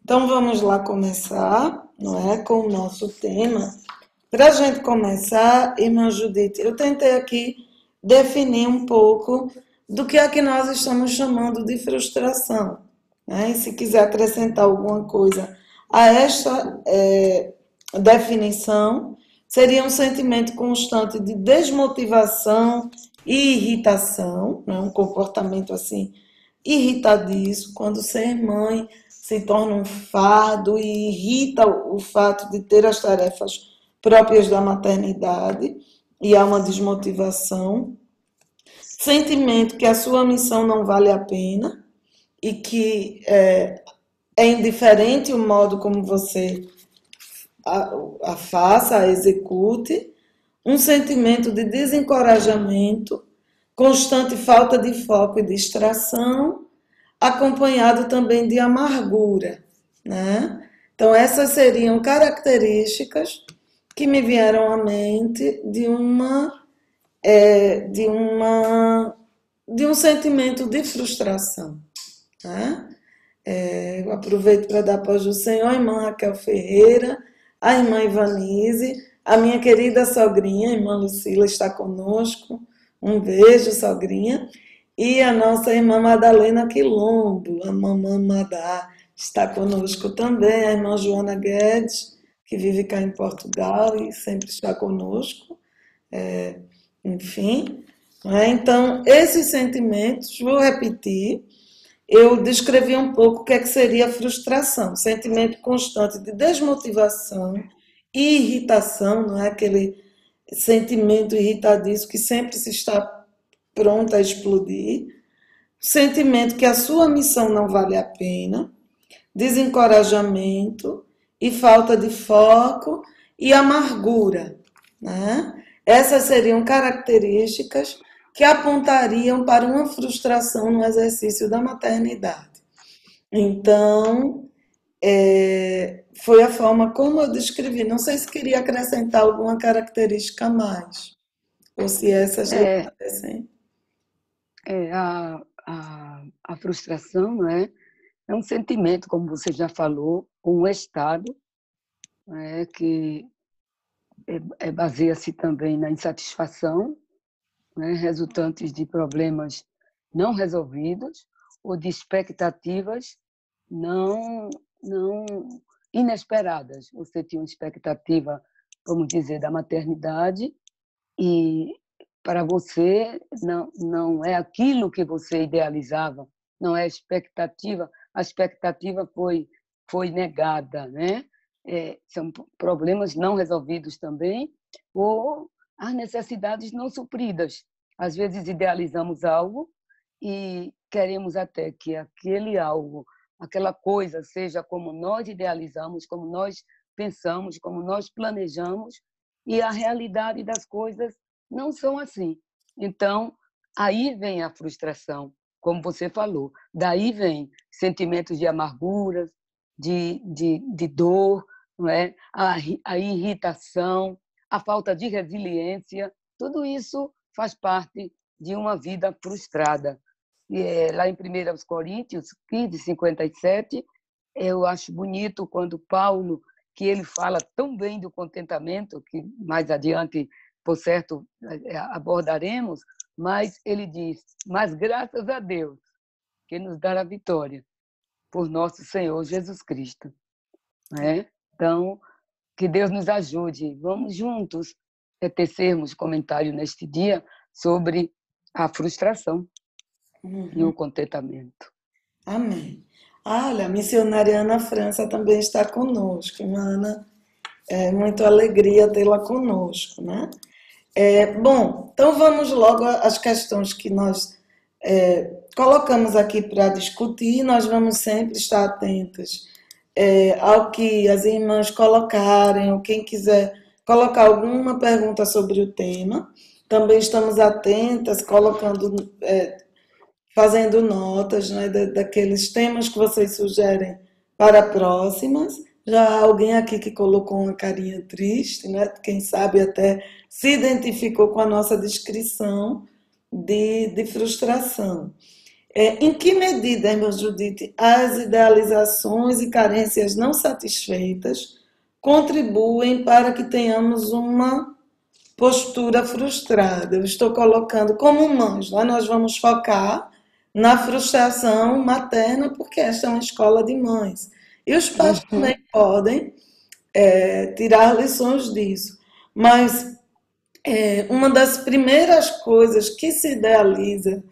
Então vamos lá começar, não é, com o nosso tema. Para a gente começar, irmã Judite, eu tentei aqui definir um pouco do que é que nós estamos chamando de frustração, né? E se quiser acrescentar alguma coisa a esta definição, seria um sentimento constante de desmotivação e irritação, né? Um comportamento assim irritadiço, quando ser mãe se torna um fardo e irrita o fato de ter as tarefas próprias da maternidade e há uma desmotivação, sentimento que a sua missão não vale a pena e que é indiferente o modo como você a faça, a execute, um sentimento de desencorajamento, constante falta de foco e distração, acompanhado também de amargura, né? Então essas seriam características que me vieram à mente de uma de um sentimento de frustração, né? Eu aproveito para dar paz do Senhor a irmã Raquel Ferreira, a irmã Ivanise, a minha querida sogrinha, a irmã Lucila, está conosco. Um beijo, sogrinha. E a nossa irmã Madalena Quilombo, a mamã Madá, está conosco também. A irmã Joana Guedes, que vive cá em Portugal e sempre está conosco. Enfim, né? Então, esses sentimentos, vou repetir, eu descrevi um pouco o que é que seria a frustração, sentimento constante de desmotivação e irritação, não é aquele sentimento irritadiço que sempre se está pronto a explodir, sentimento que a sua missão não vale a pena, desencorajamento e falta de foco e amargura, né? Essas seriam características que apontariam para uma frustração no exercício da maternidade. Então, foi a forma como eu descrevi. Não sei se queria acrescentar alguma característica a mais, ou se essas lhe É, parecem. a frustração, não é? É um sentimento, como você já falou, um estado, que baseia-se também na insatisfação, né, resultantes de problemas não resolvidos ou de expectativas não, não inesperadas. Você tinha uma expectativa, vamos dizer, da maternidade e para você não é aquilo que você idealizava, não é a expectativa foi negada, né? São problemas não resolvidos também, ou as necessidades não supridas. Às vezes idealizamos algo e queremos até que aquele algo, aquela coisa seja como nós idealizamos, como nós pensamos, como nós planejamos, e a realidade das coisas não são assim. Então, aí vem a frustração, como você falou. Daí vem sentimentos de amargura, de dor, não é? A irritação, a falta de resiliência. Tudo isso faz parte de uma vida frustrada. E, lá em 1 Coríntios 15:57, eu acho bonito quando Paulo, que ele fala tão bem do contentamento, que mais adiante, por certo, abordaremos, mas ele diz: mas graças a Deus que nos dá a vitória por nosso Senhor Jesus Cristo. Né? Então, que Deus nos ajude. Vamos juntos tecermos comentário neste dia sobre a frustração e o contentamento. Amém. Olha, a missionária Ana França também está conosco. Ana, é muito alegria tê-la conosco, né? Bom, então vamos logo às questões que nós colocamos aqui para discutir. Nós vamos sempre estar atentas ao que as irmãs colocarem, ou quem quiser colocar alguma pergunta sobre o tema. Também estamos atentas, colocando, fazendo notas, né, daqueles temas que vocês sugerem para próximas. Já há alguém aqui que colocou uma carinha triste, né? Quem sabe até se identificou com a nossa descrição de frustração. Em que medida, irmã Judite, as idealizações e carências não satisfeitas contribuem para que tenhamos uma postura frustrada? Eu estou colocando como mães, né? Nós vamos focar na frustração materna, porque esta é uma escola de mães. E os pais também Uhum. podem tirar lições disso. Mas uma das primeiras coisas que se idealiza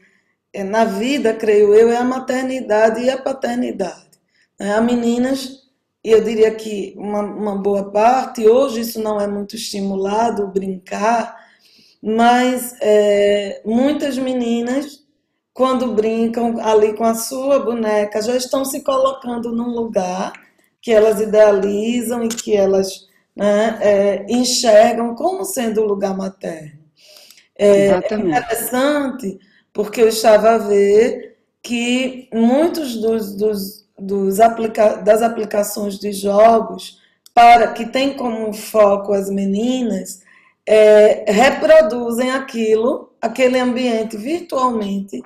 na vida, creio eu, é a maternidade e a paternidade. Há meninas, e eu diria que uma boa parte, hoje isso não é muito estimulado, brincar, mas muitas meninas, quando brincam ali com a sua boneca, já estão se colocando num lugar que elas idealizam e que elas, né, enxergam como sendo o lugar materno. É Exatamente. interessante porque eu estava a ver que muitos das aplicações de jogos para que tem como foco as meninas reproduzem aquele ambiente virtualmente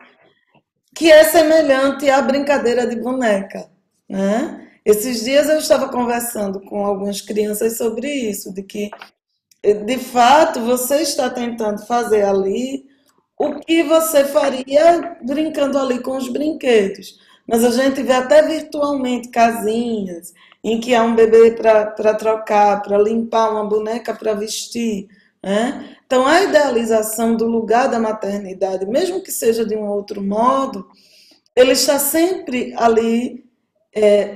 que é semelhante à brincadeira de boneca, né? Esses dias eu estava conversando com algumas crianças sobre isso, de que de fato você está tentando fazer ali o que você faria brincando ali com os brinquedos. Mas a gente vê até virtualmente casinhas em que há um bebê para trocar, para limpar, uma boneca para vestir. Né? Então, a idealização do lugar da maternidade, mesmo que seja de um outro modo, ele está sempre ali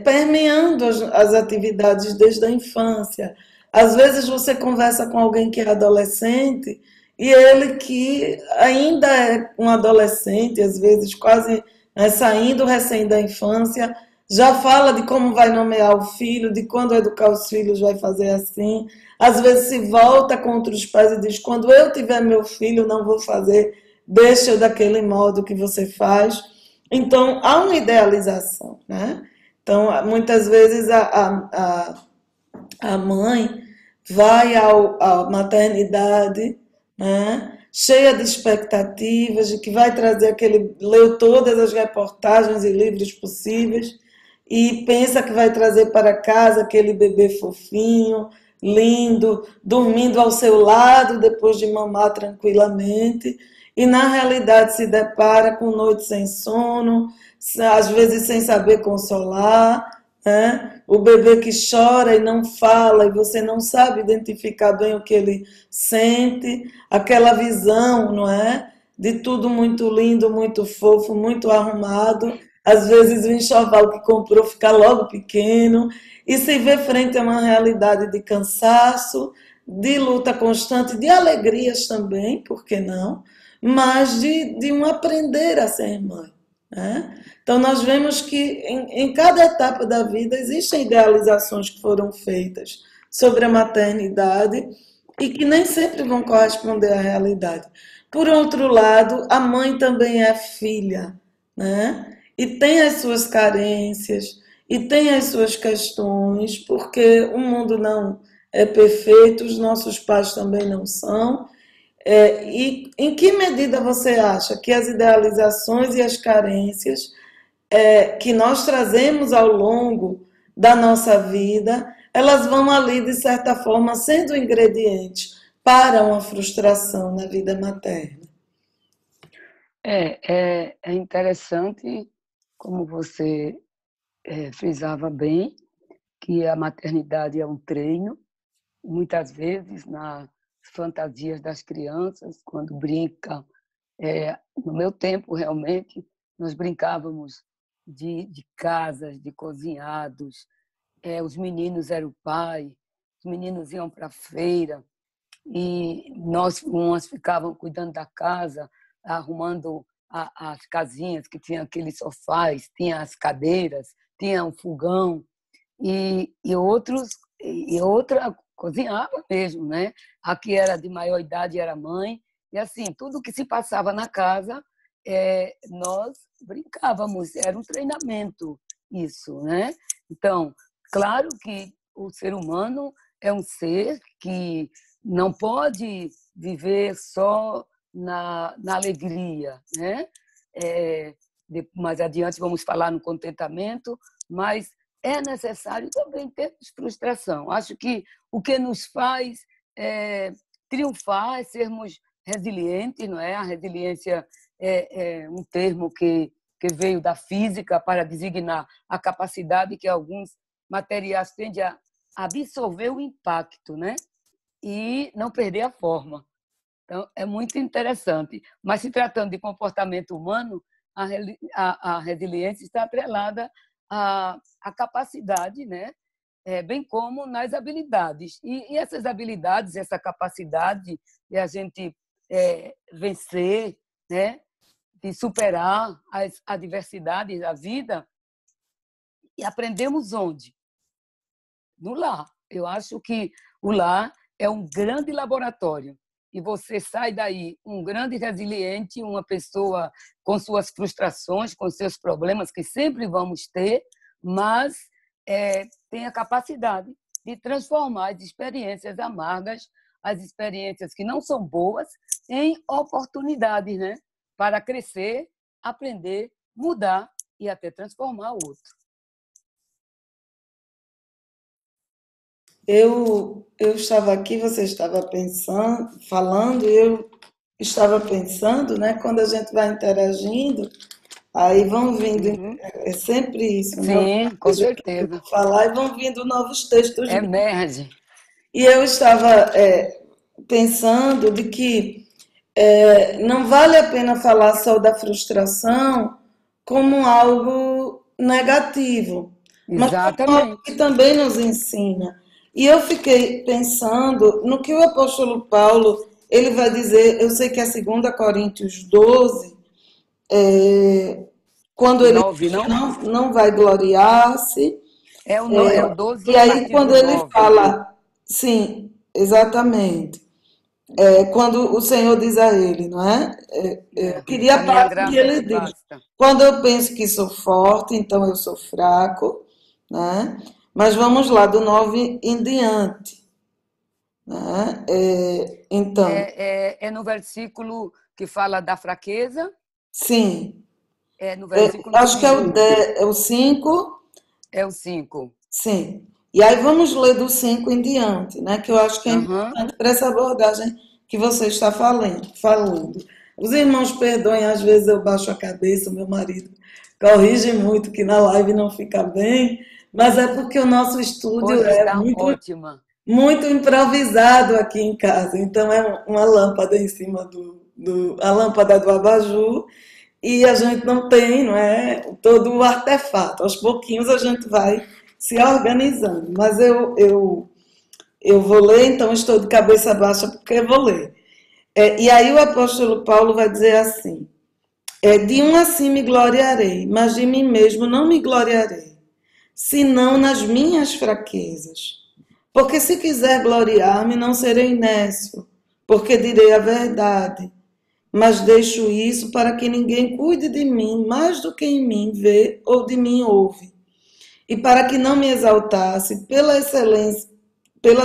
permeando as atividades desde a infância. Às vezes você conversa com alguém que é adolescente e ele que ainda é um adolescente, às vezes quase, né, saindo recém da infância, já fala de como vai nomear o filho, de quando educar os filhos vai fazer assim. Às vezes se volta contra os pais e diz: quando eu tiver meu filho, não vou fazer, deixa daquele modo que você faz. Então, há uma idealização, né? Então, muitas vezes a mãe vai à maternidade, né, cheia de expectativas, de que vai trazer leu todas as reportagens e livros possíveis e pensa que vai trazer para casa aquele bebê fofinho, lindo, dormindo ao seu lado depois de mamar tranquilamente, e na realidade se depara com noites sem sono, às vezes sem saber consolar, né? O bebê que chora e não fala e você não sabe identificar bem o que ele sente, aquela visão, não é? De tudo muito lindo, muito fofo, muito arrumado. Às vezes o enxoval que comprou fica logo pequeno e se vê frente a uma realidade de cansaço, de luta constante, de alegrias também, por que não? Mas de um aprender a ser mãe. Né? Então, nós vemos que em cada etapa da vida existem idealizações que foram feitas sobre a maternidade e que nem sempre vão corresponder à realidade. Por outro lado, a mãe também é filha, né? E tem as suas carências, e tem as suas questões, porque o mundo não é perfeito, os nossos pais também não são, e em que medida você acha que as idealizações e as carências que nós trazemos ao longo da nossa vida, elas vão ali, de certa forma, sendo ingredientes para uma frustração na vida materna? É interessante, como você frisava bem, que a maternidade é um treino, muitas vezes nas fantasias das crianças, quando brincam. No meu tempo, realmente, nós brincávamos de casas, de cozinhados, os meninos eram o pai, os meninos iam para a feira, e nós, umas ficavam cuidando da casa, arrumando as casinhas que tinham aqueles sofás, tinha as cadeiras, tinha um fogão, e outra cozinhava mesmo, né? A que era de maior idade era mãe, e assim, tudo que se passava na casa, nós brincávamos, era um treinamento isso, né? Então, claro que o ser humano é um ser que não pode viver só na alegria, né? mais adiante vamos falar no contentamento, mas é necessário também ter frustração. Acho que o que nos faz triunfar é sermos resilientes, não é? A resiliência é um termo que veio da física para designar a capacidade que alguns materiais têm de absorver o impacto, né? E não perder a forma. Então, é muito interessante. Mas, se tratando de comportamento humano, a resiliência está atrelada à capacidade, né? Bem como nas habilidades. E essas habilidades, essa capacidade de a gente vencer, né? De superar as adversidades da vida, e aprendemos onde? No lar. Eu acho que o lar é um grande laboratório. E você sai daí um grande resiliente, uma pessoa com suas frustrações, com seus problemas, que sempre vamos ter, mas tem a capacidade de transformar as experiências amargas, as experiências que não são boas, em oportunidades, né? Para crescer, aprender, mudar e até transformar o outro. Eu estava aqui, você estava pensando, falando, e eu estava pensando, né? Quando a gente vai interagindo, aí vão vindo, é sempre isso, né? Sim, com certeza. Falar e vão vindo novos textos. Emerge. E eu estava pensando de que não vale a pena falar só da frustração como algo negativo, mas como algo que também nos ensina. E eu fiquei pensando no que o apóstolo Paulo ele vai dizer, eu sei que é 2 Coríntios 12, quando ele não vai gloriar-se. É o 12. E aí quando ele fala, sim, exatamente. Quando o Senhor diz a ele, não é? Eu queria a parte que ele diz. Quando eu penso que sou forte, então eu sou fraco, né? Mas vamos lá, do 9 em diante. Né? Então, é no versículo que fala da fraqueza? Sim. É no versículo acho que é o 5. É o 5. Sim. E aí vamos ler do 5 em diante, né? Que eu acho que é importante para essa abordagem que você está falando. Os irmãos perdoem, às vezes eu baixo a cabeça, meu marido corrige muito que na live não fica bem, mas é porque o nosso estúdio muito improvisado aqui em casa. Então é uma lâmpada em cima a lâmpada do abajur, e a gente não tem, não é, todo o artefato. Aos pouquinhos a gente vai se organizando. Mas eu vou ler, então estou de cabeça baixa porque eu vou ler. E aí o apóstolo Paulo vai dizer assim: de um assim me gloriarei, mas de mim mesmo não me gloriarei, senão nas minhas fraquezas. Porque se quiser gloriar-me, não serei nécio, porque direi a verdade. Mas deixo isso para que ninguém cuide de mim mais do que em mim vê ou de mim ouve. E para que não me exaltasse pelas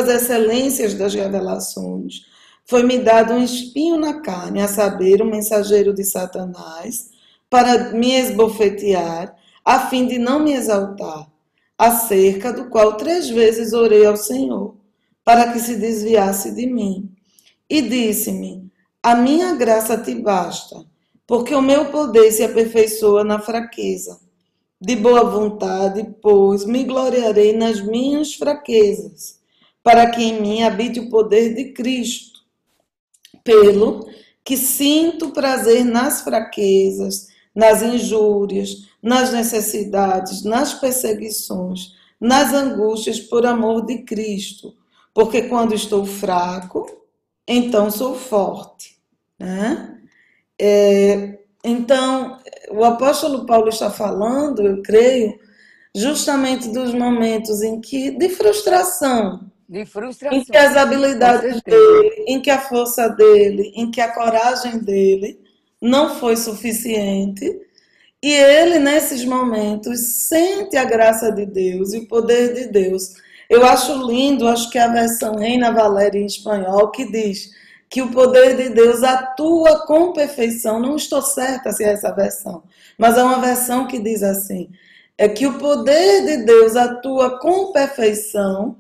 excelências das revelações, foi-me dado um espinho na carne, a saber, um mensageiro de Satanás, para me esbofetear, a fim de não me exaltar, acerca do qual 3 vezes orei ao Senhor, para que se desviasse de mim. E disse-me: a minha graça te basta, porque o meu poder se aperfeiçoa na fraqueza. De boa vontade, pois, me gloriarei nas minhas fraquezas, para que em mim habite o poder de Cristo. Pelo que sinto prazer nas fraquezas, nas injúrias, nas necessidades, nas perseguições, nas angústias por amor de Cristo. Porque quando estou fraco, então sou forte. Né? Então, o apóstolo Paulo está falando, eu creio, justamente dos momentos de frustração, em que as habilidades dele, em que a força dele, em que a coragem dele não foi suficiente, e ele, nesses momentos, sente a graça de Deus e o poder de Deus. Eu acho lindo, acho que é a versão Reina Valéria em espanhol, que diz que o poder de Deus atua com perfeição. Não estou certa se é essa versão, mas é uma versão que diz assim: é que o poder de Deus atua com perfeição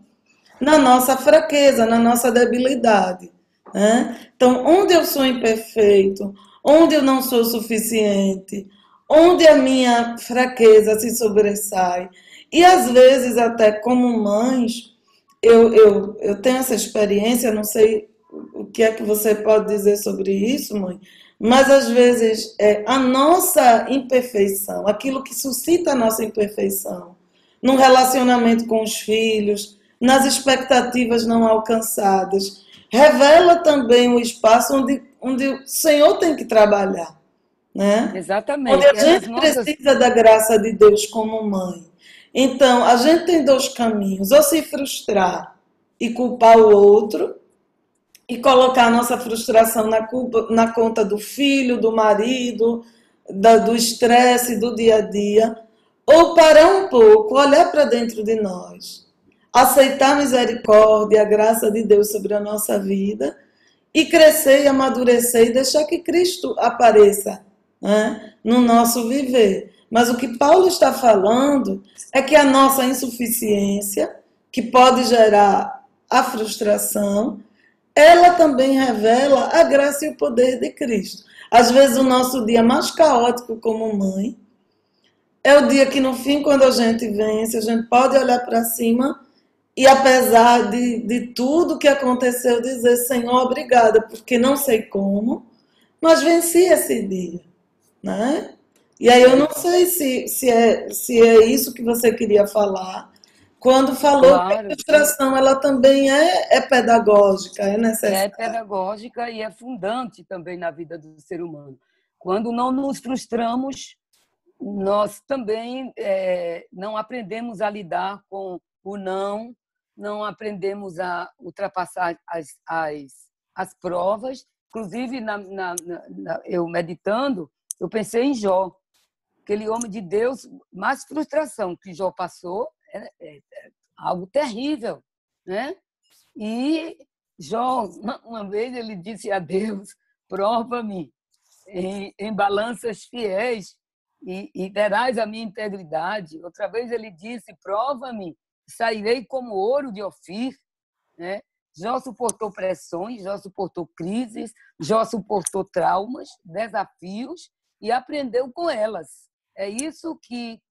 na nossa fraqueza, na nossa debilidade. Né? Então, onde eu sou imperfeito, onde eu não sou suficiente, onde a minha fraqueza se sobressai. E às vezes, até como mães, eu tenho essa experiência, não sei o que é que você pode dizer sobre isso, mãe, mas às vezes a nossa imperfeição, aquilo que suscita a nossa imperfeição, no relacionamento com os filhos, nas expectativas não alcançadas, revela também o espaço onde o Senhor tem que trabalhar, né? Onde Exatamente. a É nas gente nossas. precisa da graça de Deus como mãe. Então, a gente tem dois caminhos: ou se frustrar e culpar o outro, e colocar a nossa frustração na conta do filho, do marido, do estresse, do dia a dia, ou parar um pouco, olhar para dentro de nós, aceitar a misericórdia, a graça de Deus sobre a nossa vida e crescer e amadurecer e deixar que Cristo apareça, né, no nosso viver. Mas o que Paulo está falando é que a nossa insuficiência, que pode gerar a frustração, ela também revela a graça e o poder de Cristo. Às vezes o nosso dia mais caótico como mãe é o dia que no fim, quando a gente vence, a gente pode olhar para cima e, apesar de tudo que aconteceu, dizer: Senhor, obrigada, porque não sei como, mas venci esse dia, né? E aí eu não sei se é isso que você queria falar, quando falou que a Claro, sim. frustração ela também é pedagógica, é É necessária. pedagógica e é fundante também na vida do ser humano. Quando não nos frustramos, nós também não aprendemos a lidar com o não, não aprendemos a ultrapassar as provas. Inclusive, eu meditando, eu pensei em Jó, aquele homem de Deus, mais frustração que Jó passou, é algo terrível, né? E Jó, uma vez ele disse a Deus: prova-me em balanças fiéis e verás a minha integridade. Outra vez ele disse: prova-me, sairei como ouro de Ofir. Né? Jó suportou pressões, Jó suportou crises, Jó suportou traumas, desafios e aprendeu com elas. É isso que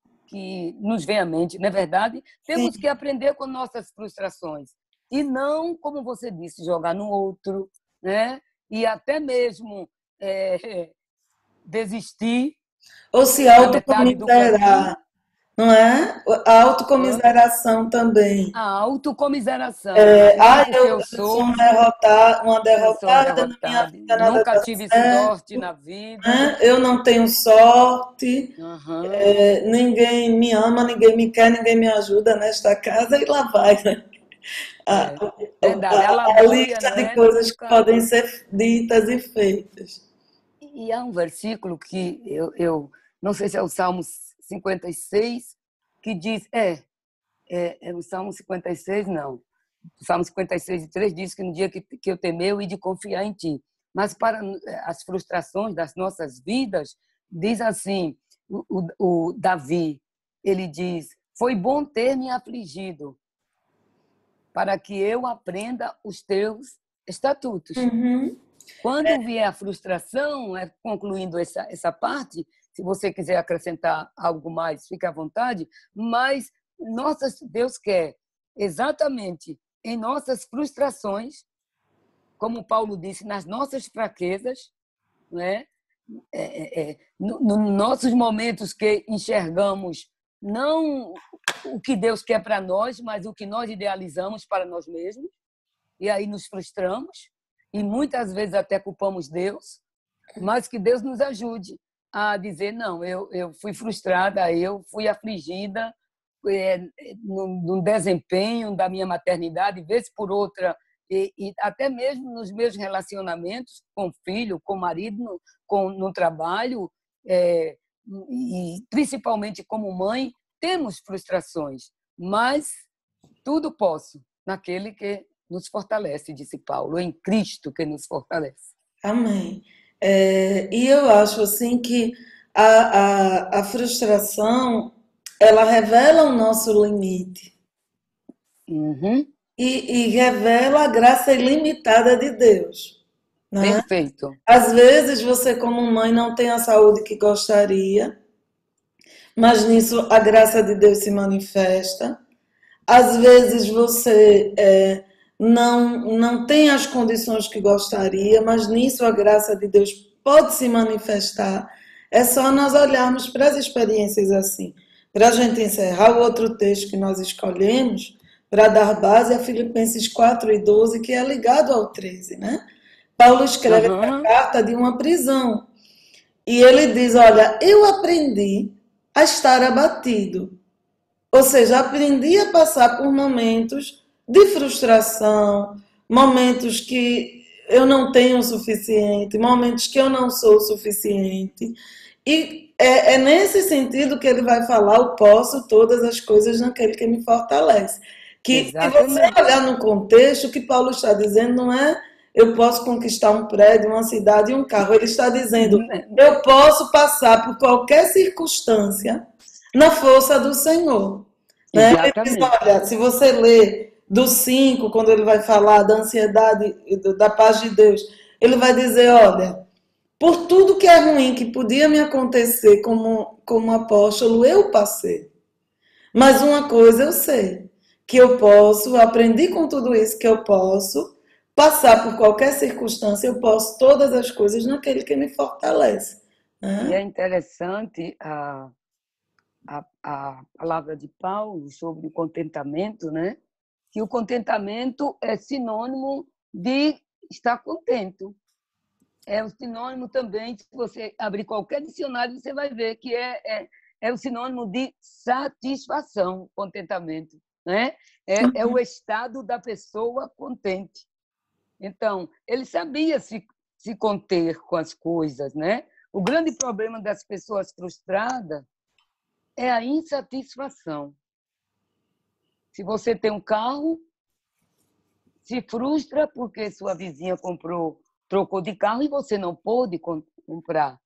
nos vem à mente, não é verdade? Temos que Sim. aprender com nossas frustrações e não, como você disse, jogar no outro, né? E até mesmo desistir Ou se na metade do caminho. autocomiserar, não é? A autocomiseração também. A autocomiseração. Não, porque eu Eu sou sofro, uma eu sou derrotada, na minha derrotada, vida nada nunca dá tive sorte certo, na vida. né? Eu não tenho sorte, Uhum. ninguém me ama, ninguém me quer, ninguém me ajuda nesta casa, e lá vai, né? A, É verdade, a a lamúria, lista não de é? coisas que Nunca. podem ser ditas e feitas. E há um versículo que eu não sei se é o Salmo 56, que diz, é o Salmo 56, não. O Salmo 56:3 diz que no dia que eu temer, eu hei de confiar em ti. Mas para as frustrações das nossas vidas, diz assim, o Davi, ele diz, foi bom ter me afligido, para que eu aprenda os teus estatutos. Uhum. Quando vier a frustração, concluindo essa parte, se você quiser acrescentar algo mais, fique à vontade, mas Deus quer exatamente em nossas frustrações, como Paulo disse, nas nossas fraquezas, né? Nos nossos momentos que enxergamos não o que Deus quer para nós, mas o que nós idealizamos para nós mesmos, e aí nos frustramos, e muitas vezes até culpamos Deus, mas que Deus nos ajude a dizer, não, eu fui frustrada, eu fui afligida no desempenho da minha maternidade, vez por outra, e até mesmo nos meus relacionamentos com filho, com marido, no trabalho, e principalmente como mãe, temos frustrações, mas tudo posso naquele que nos fortalece, disse Paulo, em Cristo que nos fortalece. Amém. E eu acho assim que a frustração ela revela o nosso limite Uhum. e revela a graça ilimitada de Deus, né? Perfeito. Às vezes você, como mãe, não tem a saúde que gostaria, mas nisso a graça de Deus se manifesta. Às vezes você não tem as condições que gostaria, mas nisso a graça de Deus pode se manifestar. É só nós olharmos para as experiências assim. Para a gente encerrar, o outro texto que nós escolhemos para dar base é Filipenses 4:12, que é ligado ao 13, né? Paulo escreve essa Uhum. carta de uma prisão. E ele diz: Olha, eu aprendi a estar abatido. Ou seja, aprendi a passar por momentos de frustração, momentos que eu não tenho o suficiente, momentos que eu não sou o suficiente. E é nesse sentido que ele vai falar: eu posso todas as coisas naquele que me fortalece. Que se você Exatamente. olhar no contexto, o que Paulo está dizendo não é eu posso conquistar um prédio, uma cidade e um carro. Ele está dizendo eu posso passar por qualquer circunstância na força do Senhor. Né? Ele diz, Exatamente. olha, se você lê do 5, quando ele vai falar da ansiedade e da paz de Deus, ele vai dizer, olha, por tudo que é ruim que podia me acontecer como apóstolo, eu passei. Mas uma coisa eu sei, que eu posso, aprendi com tudo isso que eu posso passar por qualquer circunstância, eu posso todas as coisas naquele que me fortalece. E Né? é interessante a palavra de Paulo sobre o contentamento, né? Que o contentamento é sinônimo de estar contente. É o sinônimo também, se você abrir qualquer dicionário, você vai ver que é o sinônimo de satisfação, contentamento. Né? É o estado da pessoa contente. Então, ele sabia se conter com as coisas. Né? O grande problema das pessoas frustradas é a insatisfação. Se você tem um carro, se frustra porque sua vizinha trocou de carro e você não pôde comprar.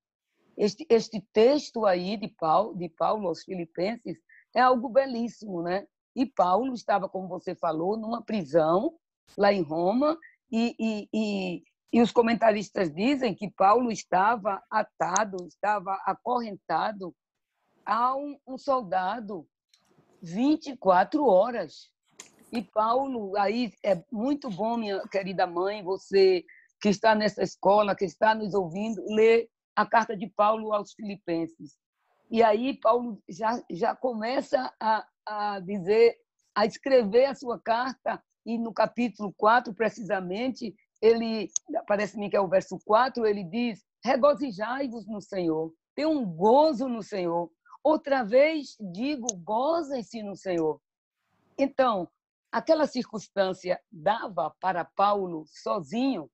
Este texto aí de Paulo aos Filipenses é algo belíssimo, né? E Paulo estava, como você falou, numa prisão lá em Roma e os comentaristas dizem que Paulo estava atado, estava acorrentado a um soldado 24 horas. E Paulo, aí é muito bom, minha querida mãe, você que está nessa escola, que está nos ouvindo, ler a carta de Paulo aos Filipenses. E aí Paulo já começa a dizer, a escrever a sua carta, e no capítulo 4, precisamente, ele, parece-me que é o verso 4, ele diz, regozijai-vos no Senhor, tenham um gozo no Senhor. Outra vez digo, gozem-se no Senhor. Então, aquela circunstância dava para Paulo sozinho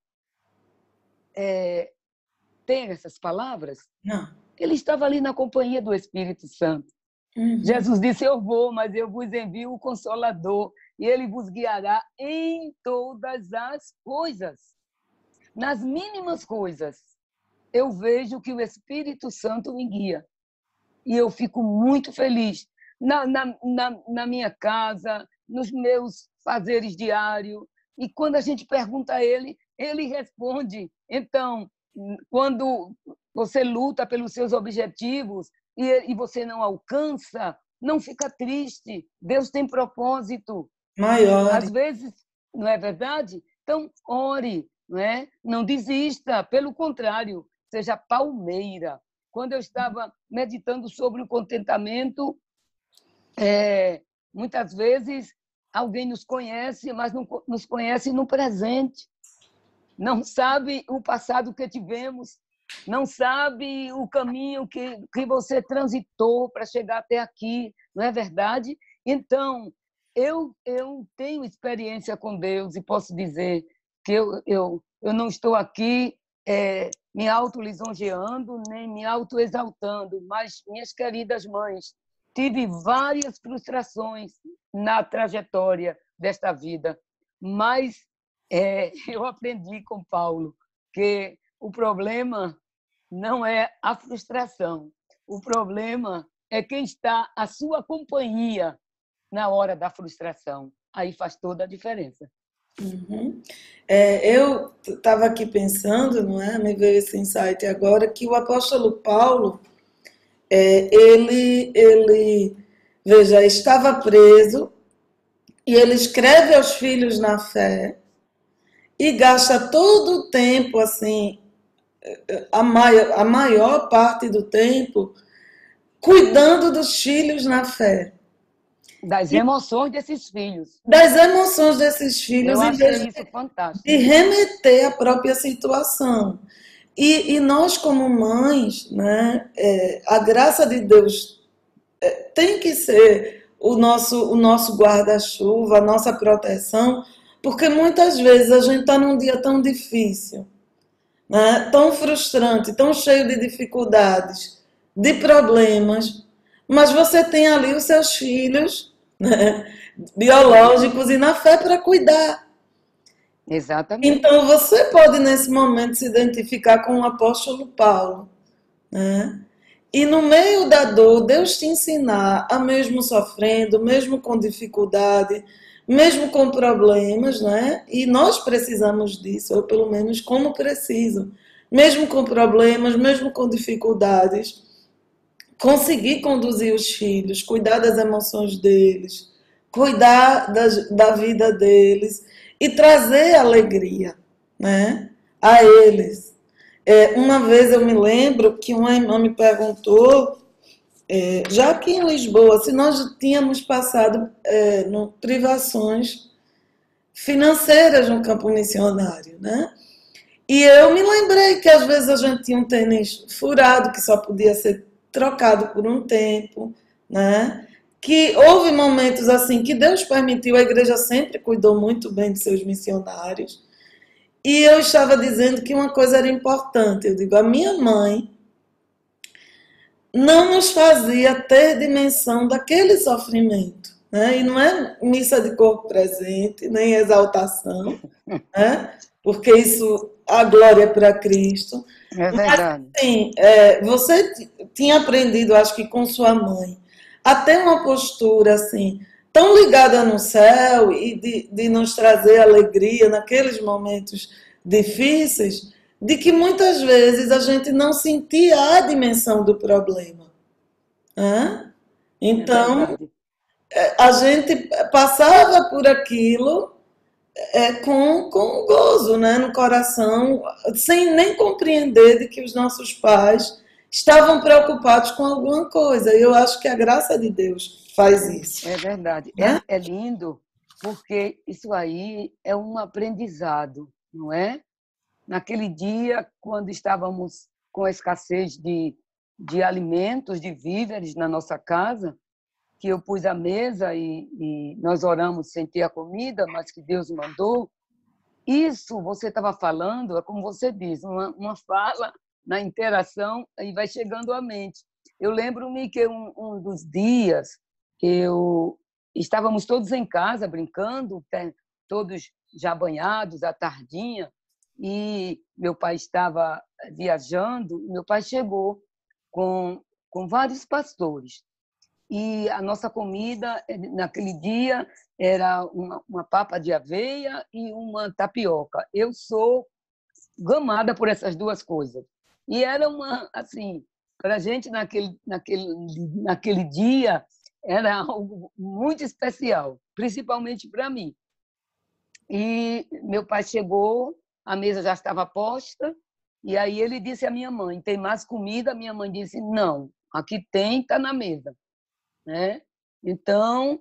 ter essas palavras? Não. Ele estava ali na companhia do Espírito Santo. Uhum. Jesus disse, eu vou, mas eu vos envio o Consolador, e ele vos guiará em todas as coisas. Nas mínimas coisas, eu vejo que o Espírito Santo me guia. E eu fico muito feliz. Na minha casa, nos meus fazeres diários. E quando a gente pergunta a ele, ele responde. Então, quando você luta pelos seus objetivos e você não alcança, não fica triste. Deus tem propósito. Maior. Às vezes, não é verdade? Então, ore, não é? Não desista, pelo contrário, seja palmeira. Quando eu estava meditando sobre o contentamento, muitas vezes alguém nos conhece, mas não nos conhece no presente. Não sabe o passado que tivemos, não sabe o caminho que você transitou para chegar até aqui, não é verdade? Então, eu tenho experiência com Deus e posso dizer que eu não estou aqui me auto-lisonjeando, nem me auto-exaltando, mas, minhas queridas mães, tive várias frustrações na trajetória desta vida, Mas eu aprendi com Paulo que o problema não é a frustração. O problema é quem está à sua companhia na hora da frustração. Aí faz toda a diferença. Uhum. Eu estava aqui pensando, não é? Me veio esse insight agora que o apóstolo Paulo, veja, estava preso e ele escreve aos filhos na fé e gasta todo o tempo, assim, a maior parte do tempo, cuidando dos filhos na fé. Das emoções desses filhos. Das emoções desses filhos, Eu em vez achei isso fantástico. de remeter à própria situação. E nós, como mães, né, a graça de Deus tem que ser o nosso guarda-chuva, a nossa proteção, porque muitas vezes a gente está num dia tão difícil, né, tão frustrante, tão cheio de dificuldades, de problemas, mas você tem ali os seus filhos, né, biológicos e na fé para cuidar. Exatamente. Então você pode nesse momento se identificar com o apóstolo Paulo, né? E no meio da dor, Deus te ensinar a mesmo sofrendo, mesmo com dificuldade, mesmo com problemas, né? E nós precisamos disso, ou pelo menos como preciso, mesmo com problemas, mesmo com dificuldades, conseguir conduzir os filhos, cuidar das emoções deles, cuidar da vida deles e trazer alegria, né, a eles. Uma vez eu me lembro que uma irmã me perguntou, já aqui em Lisboa, se nós tínhamos passado privações financeiras no campo missionário, né? E eu me lembrei que às vezes a gente tinha um tênis furado, que só podia ser trocado por um tempo, né? Que houve momentos assim que Deus permitiu, a igreja sempre cuidou muito bem de seus missionários. E eu estava dizendo que uma coisa era importante. Eu digo, a minha mãe não nos fazia ter dimensão daquele sofrimento, né? E não é missa de corpo presente, nem exaltação, né? Porque isso, a glória é para Cristo. É Mas, verdade. assim, você tinha aprendido, acho que com sua mãe, a ter uma postura, assim, tão ligada no céu e de nos trazer alegria naqueles momentos difíceis, de que muitas vezes a gente não sentia a dimensão do problema. Né? É Então, verdade. a gente passava por aquilo com gozo, né, no coração, sem nem compreender de que os nossos pais estavam preocupados com alguma coisa. E eu acho que a graça de Deus faz isso. É verdade. Né? É lindo, porque isso aí é um aprendizado, não é? Naquele dia, quando estávamos com a escassez de alimentos, de víveres na nossa casa, que eu pus a mesa e nós oramos sem ter a comida, mas que Deus mandou. Isso você estava falando, é como você diz, uma fala na interação e vai chegando à mente. Eu lembro-me que um dos dias estávamos todos em casa brincando, todos já banhados à tardinha, e meu pai estava viajando. Meu pai chegou com vários pastores. E a nossa comida, naquele dia, era uma papa de aveia e uma tapioca. Eu sou gamada por essas duas coisas. E era assim, para a gente, naquele dia, era algo muito especial, principalmente para mim. E meu pai chegou, a mesa já estava posta, e aí ele disse à minha mãe, tem mais comida? A minha mãe disse, não, aqui tem, está na mesa. Né? Então,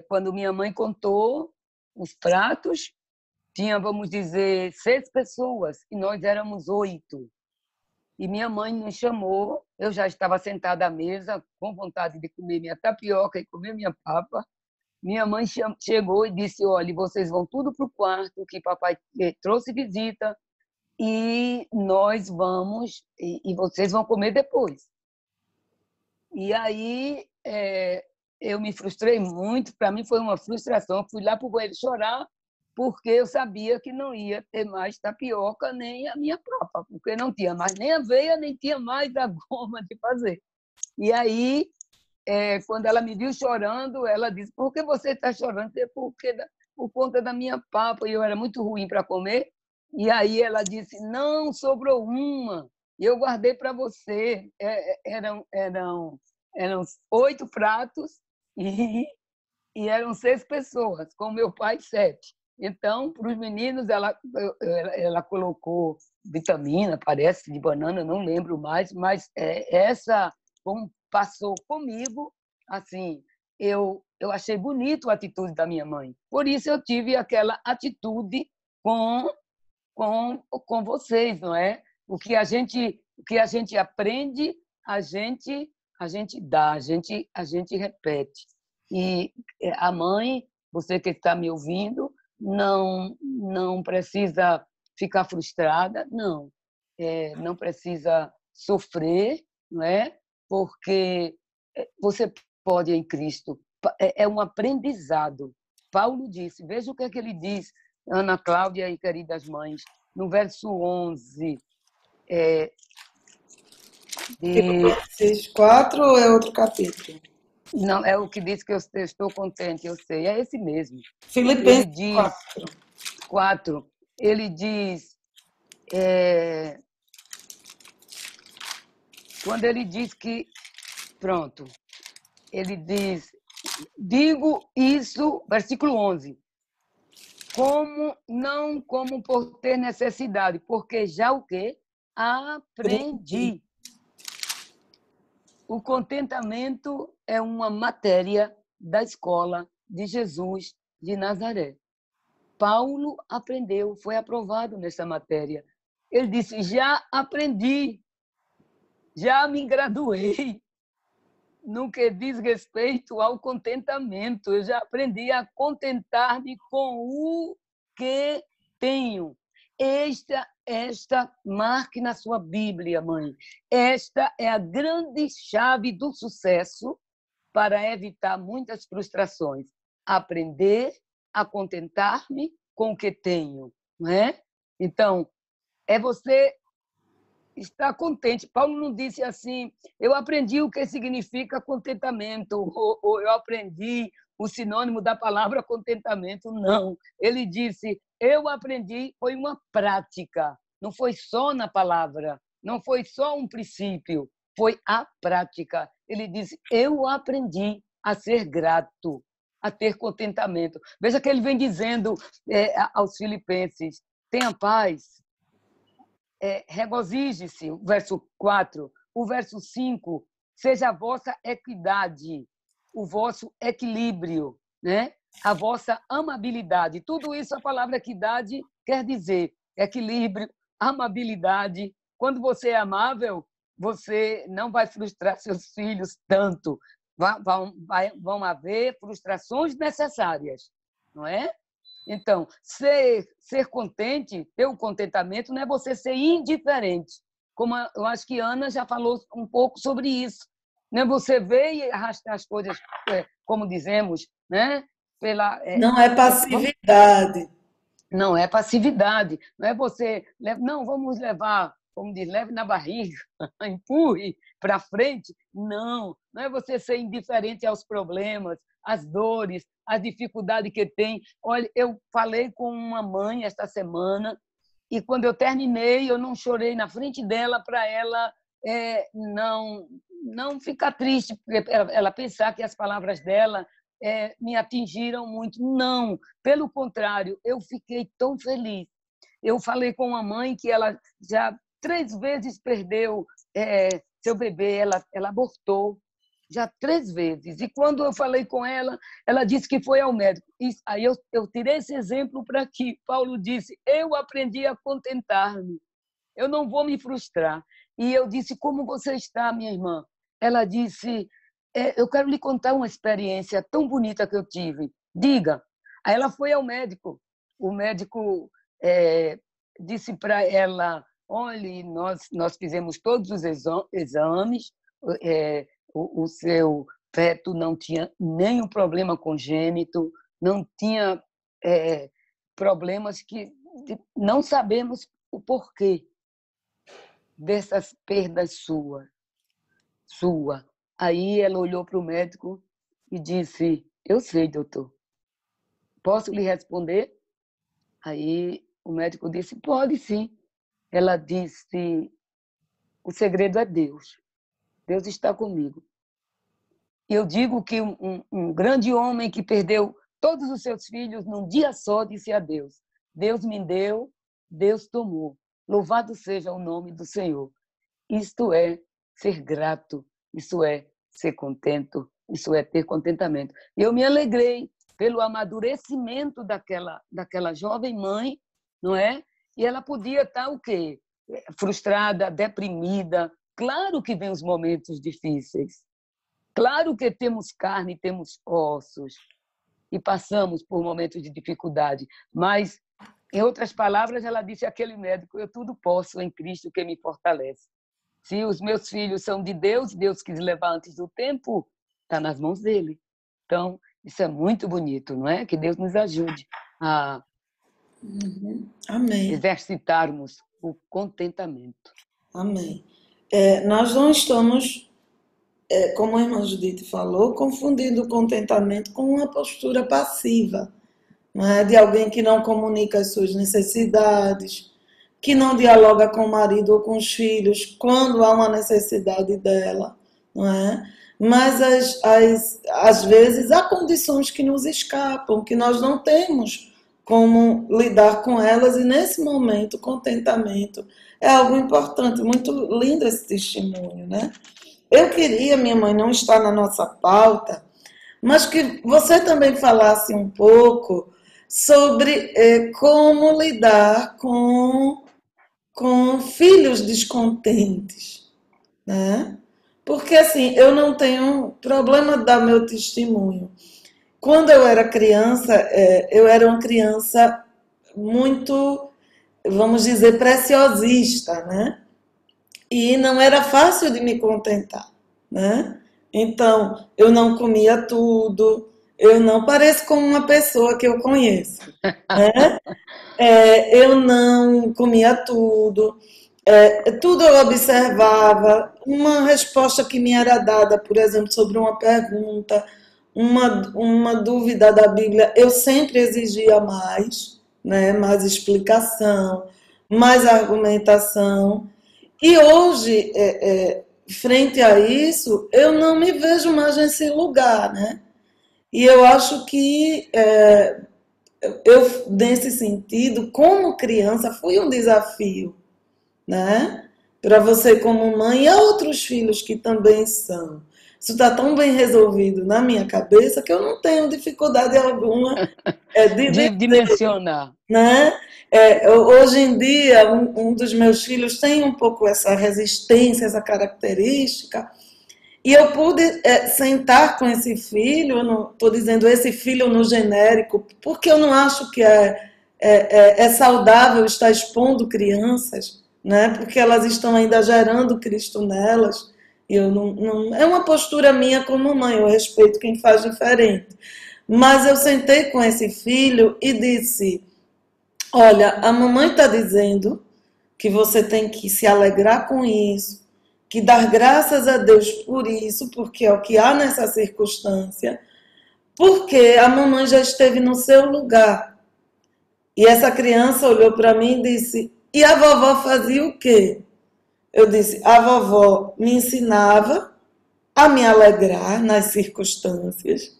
quando minha mãe contou os pratos, tinha, vamos dizer, 6 pessoas e nós éramos 8. E minha mãe nos chamou, eu já estava sentada à mesa, com vontade de comer minha tapioca e comer minha papa. Minha mãe chegou e disse, olha, vocês vão tudo para o quarto, que papai trouxe visita, e nós vamos, e vocês vão comer depois. E aí eu me frustrei muito, para mim foi uma frustração. Eu fui lá para o banheiro chorar porque eu sabia que não ia ter mais tapioca nem a minha própria, porque não tinha mais nem aveia, nem tinha mais a goma de fazer. E aí, quando ela me viu chorando, ela disse: por que você está chorando? Por conta da minha papa, e eu era muito ruim para comer. E aí ela disse: não, sobrou uma, e eu guardei para você. Eram 8 pratos e eram 6 pessoas, com meu pai 7. Então, para os meninos, ela colocou vitamina, parece, de banana, não lembro mais, mas essa, como passou comigo, assim, eu achei bonito a atitude da minha mãe. Por isso eu tive aquela atitude com, com vocês, não é? O que a gente aprende, a gente dá, a gente repete. E a mãe, você que está me ouvindo, não precisa ficar frustrada, não. Não precisa sofrer, não é? Porque você pode em Cristo. É um aprendizado. Paulo disse, veja o que é que ele diz, Ana Cláudia e queridas mães, no verso 11. Filipenses 4 ou é outro capítulo? Não, é o que diz que eu estou contente, eu sei, é esse mesmo. Ele Filipenses diz, 4. 4, ele diz, quando ele diz que, pronto, ele diz, digo isso, versículo 11, não como por ter necessidade, porque já o quê? Aprendi. O contentamento é uma matéria da escola de Jesus de Nazaré. Paulo aprendeu, foi aprovado nessa matéria. Ele disse, já aprendi, já me graduei no que diz respeito ao contentamento. Eu já aprendi a contentar-me com o que tenho. Esta marque na sua Bíblia, mãe. Esta é a grande chave do sucesso para evitar muitas frustrações. Aprender a contentar-me com o que tenho, não é? Então, é você estar contente. Paulo não disse assim, eu aprendi o que significa contentamento, ou eu aprendi o sinônimo da palavra contentamento. Não. Ele disse, eu aprendi, foi uma prática, não foi só na palavra, não foi só um princípio, foi a prática. Ele disse, eu aprendi a ser grato, a ter contentamento. Veja que ele vem dizendo aos filipenses, tenha paz, regozije-se, o verso 4. O verso 5, seja a vossa equidade, o vosso equilíbrio, né? A vossa amabilidade. Tudo isso a palavra equidade quer dizer equilíbrio, amabilidade. Quando você é amável, você não vai frustrar seus filhos tanto. Vão haver frustrações necessárias, não é? Então, ser contente, ter o contentamento, não é você ser indiferente. Como eu acho que Ana já falou um pouco sobre isso. Não é você ver e arrastar as coisas, como dizemos, né? Não é passividade. Não é passividade. Não é você... Não, vamos levar, como diz, leve na barriga, empurre para frente. Não é você ser indiferente aos problemas, às dores, às dificuldades que tem. Olha, eu falei com uma mãe esta semana e quando eu terminei, eu não chorei na frente dela para ela não ficar triste, porque ela pensar que as palavras dela me atingiram muito. Não, pelo contrário, eu fiquei tão feliz. Eu falei com uma mãe que ela já 3 vezes perdeu seu bebê, ela abortou já 3 vezes. E quando eu falei com ela, ela disse que foi ao médico. Aí eu tirei esse exemplo para que Paulo disse, eu aprendi a contentar-me, eu não vou me frustrar. E eu disse, como você está, minha irmã? Ela disse, eu quero lhe contar uma experiência tão bonita que eu tive. Diga. Aí ela foi ao médico. O médico disse para ela, olhe, nós fizemos todos os exames, o seu feto não tinha nenhum problema congênito, não tinha problemas que não sabemos o porquê dessas perdas sua. Aí ela olhou para o médico e disse: eu sei, doutor. Posso lhe responder? Aí o médico disse: pode sim. Ela disse: o segredo é Deus. Deus está comigo. Eu digo que um grande homem que perdeu todos os seus filhos num dia só disse a Deus: Deus me deu, Deus tomou. Louvado seja o nome do Senhor. Isto é ser grato, isso é ser contento, isso é ter contentamento. E eu me alegrei pelo amadurecimento daquela jovem mãe, não é? E ela podia estar o quê? Frustrada, deprimida. Claro que vem os momentos difíceis. Claro que temos carne, temos ossos e passamos por momentos de dificuldade, mas, em outras palavras, ela disse àquele médico: eu tudo posso em Cristo que me fortalece. Se os meus filhos são de Deus, Deus quis levar antes do tempo, está nas mãos dele. Então, isso é muito bonito, não é? Que Deus nos ajude a Amém. exercitarmos o contentamento. Amém. Nós não estamos, como a irmã Judite falou, confundindo o contentamento com uma postura passiva, não é? De alguém que não comunica as suas necessidades, que não dialoga com o marido ou com os filhos quando há uma necessidade dela, não é? Mas às vezes há condições que nos escapam, que nós não temos como lidar com elas, e nesse momento o contentamento é algo importante. Muito lindo esse testemunho, né? Eu queria, minha mãe não está na nossa pauta, mas que você também falasse um pouco sobre como lidar com filhos descontentes, né? Porque assim, eu não tenho problema de dar meu testemunho. Quando eu era criança, eu era uma criança muito, vamos dizer, preciosista, né? E não era fácil de me contentar, né? Então, eu não comia tudo, eu não pareço com uma pessoa que eu conheço, né? Eu não comia tudo, tudo eu observava. Uma resposta que me era dada, por exemplo, sobre uma pergunta, uma dúvida da Bíblia, eu sempre exigia mais, né? Mais explicação, mais argumentação. E hoje, frente a isso, eu não me vejo mais nesse lugar, né? E eu acho que eu, nesse sentido, como criança, foi um desafio, né? Para você como mãe e a outros filhos que também são. Isso está tão bem resolvido na minha cabeça que eu não tenho dificuldade alguma De mencionar. né? Hoje em dia, um dos meus filhos tem um pouco essa resistência, essa característica, e eu pude sentar com esse filho. Eu não estou dizendo esse filho no genérico, porque eu não acho que é saudável estar expondo crianças, né? Porque elas estão ainda gerando Cristo nelas. E eu não, é uma postura minha como mãe, eu respeito quem faz diferente. Mas eu sentei com esse filho e disse: olha, a mamãe está dizendo que você tem que se alegrar com isso, que dar graças a Deus por isso, porque é o que há nessa circunstância, porque a mamãe já esteve no seu lugar. E essa criança olhou para mim e disse: e a vovó fazia o quê? Eu disse: a vovó me ensinava a me alegrar nas circunstâncias,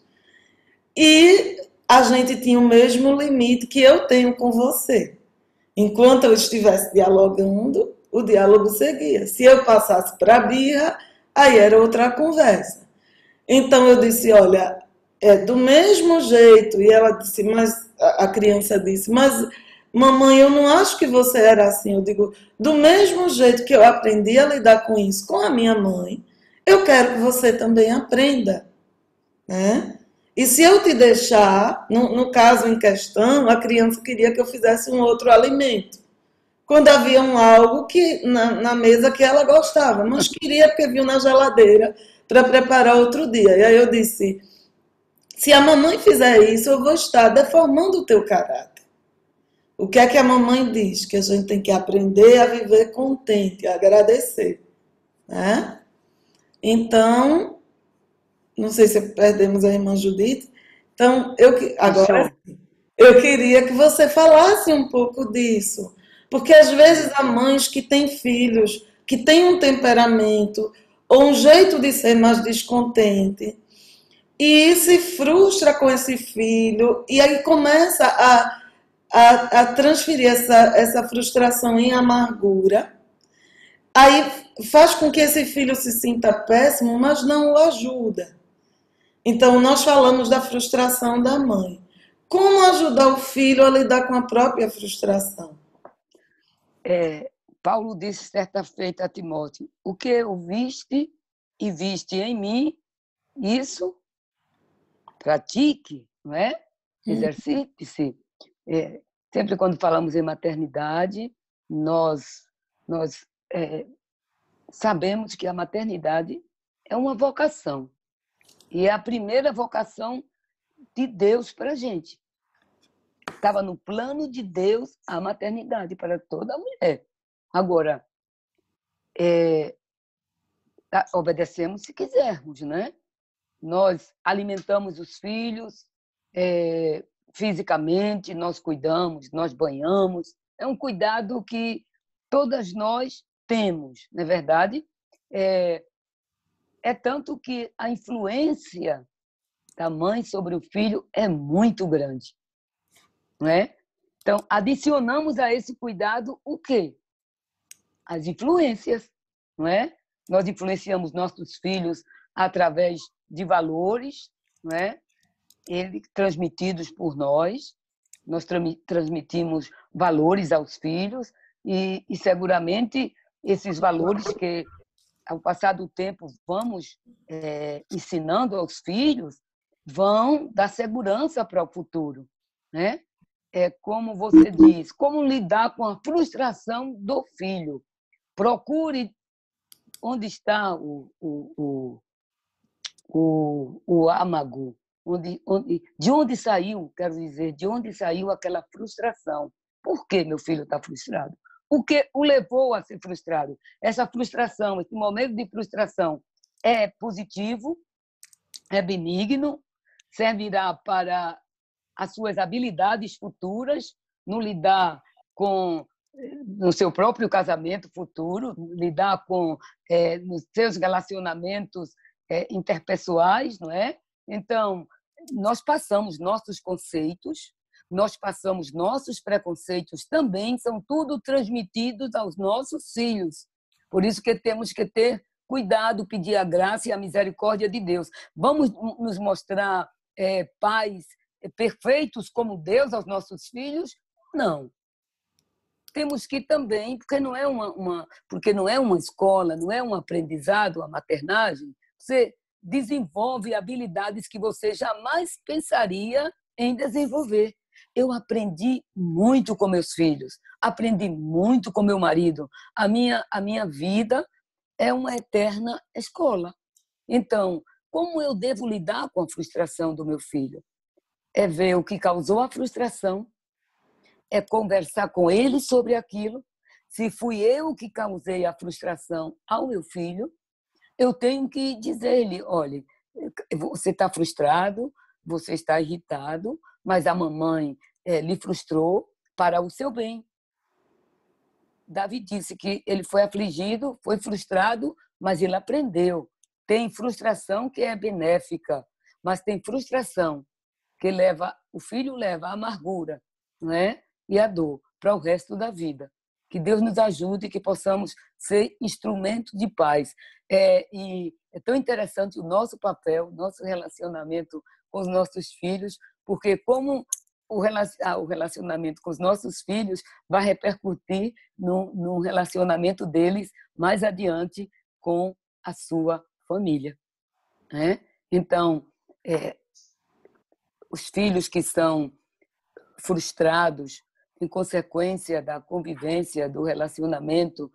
e a gente tinha o mesmo limite que eu tenho com você. Enquanto eu estivesse dialogando, o diálogo seguia. Se eu passasse para a birra, aí era outra conversa. Então eu disse: olha, do mesmo jeito. E ela disse, mas a criança disse: mas mamãe, eu não acho que você era assim. Eu digo: do mesmo jeito que eu aprendi a lidar com isso com a minha mãe, eu quero que você também aprenda, né? E se eu te deixar, no caso em questão, a criança queria que eu fizesse um outro alimento, quando havia algo na mesa que ela gostava, mas queria porque viu na geladeira para preparar outro dia. E aí eu disse: se a mamãe fizer isso, eu vou estar deformando o teu caráter. O que é que a mamãe diz? Que a gente tem que aprender a viver contente, a agradecer, né? Então, não sei se perdemos a irmã Judite. Então, agora Fechou. eu queria que você falasse um pouco disso. Porque às vezes há mães que têm filhos que têm um temperamento ou um jeito de ser mais descontente e se frustra com esse filho e aí começa a transferir essa frustração em amargura. Aí faz com que esse filho se sinta péssimo, mas não o ajuda. Então, nós falamos da frustração da mãe. Como ajudar o filho a lidar com a própria frustração? Paulo disse certa feita a Timóteo: o que ouviste e viste em mim, isso pratique, não é? Exercite-se. Sempre quando falamos em maternidade, nós sabemos que a maternidade é uma vocação. E é a primeira vocação de Deus para a gente. Estava no plano de Deus a maternidade para toda mulher. Agora, obedecemos se quisermos, né? Nós alimentamos os filhos fisicamente, nós cuidamos, nós banhamos. É um cuidado que todas nós temos, não é verdade? É tanto que a influência da mãe sobre o filho é muito grande, não é? Então, adicionamos a esse cuidado o quê? As influências, não é? Nós influenciamos nossos filhos através de valores, não é? Transmitidos por nós transmitimos valores aos filhos e seguramente esses valores que, ao passar do tempo, vamos ensinando aos filhos, vão dar segurança para o futuro, né? Como você diz, como lidar com a frustração do filho. Procure onde está o âmago, de onde saiu, quero dizer, de onde saiu aquela frustração. Por que meu filho está frustrado? O que o levou a ser frustrado? Essa frustração, esse momento de frustração é positivo, é benigno, servirá para as suas habilidades futuras, no lidar com no seu próprio casamento futuro, lidar com nos seus relacionamentos interpessoais, não é? Então, nós passamos nossos conceitos, nós passamos nossos preconceitos também, são tudo transmitidos aos nossos filhos. Por isso que temos que ter cuidado, pedir a graça e a misericórdia de Deus. Vamos nos mostrar pais perfeitos como Deus aos nossos filhos? Não. Temos que também, porque não é uma escola, não é um aprendizado, a maternagem, você desenvolve habilidades que você jamais pensaria em desenvolver. Eu aprendi muito com meus filhos, aprendi muito com meu marido. A minha vida é uma eterna escola. Então, como eu devo lidar com a frustração do meu filho? É ver o que causou a frustração, é conversar com ele sobre aquilo. Se fui eu que causei a frustração ao meu filho, eu tenho que dizer-lhe: olha, você está frustrado, você está irritado, mas a mamãe lhe frustrou para o seu bem. Davi disse que ele foi afligido, foi frustrado, mas ele aprendeu. Tem frustração que é benéfica, mas tem frustração que o filho leva a amargura, não é? E a dor para o resto da vida. Que Deus nos ajude e que possamos ser instrumento de paz. E é tão interessante o nosso papel, o nosso relacionamento com os nossos filhos, porque como o relacionamento com os nossos filhos vai repercutir no relacionamento deles mais adiante com a sua família, né? Então, os filhos que são frustrados em consequência da convivência, do relacionamento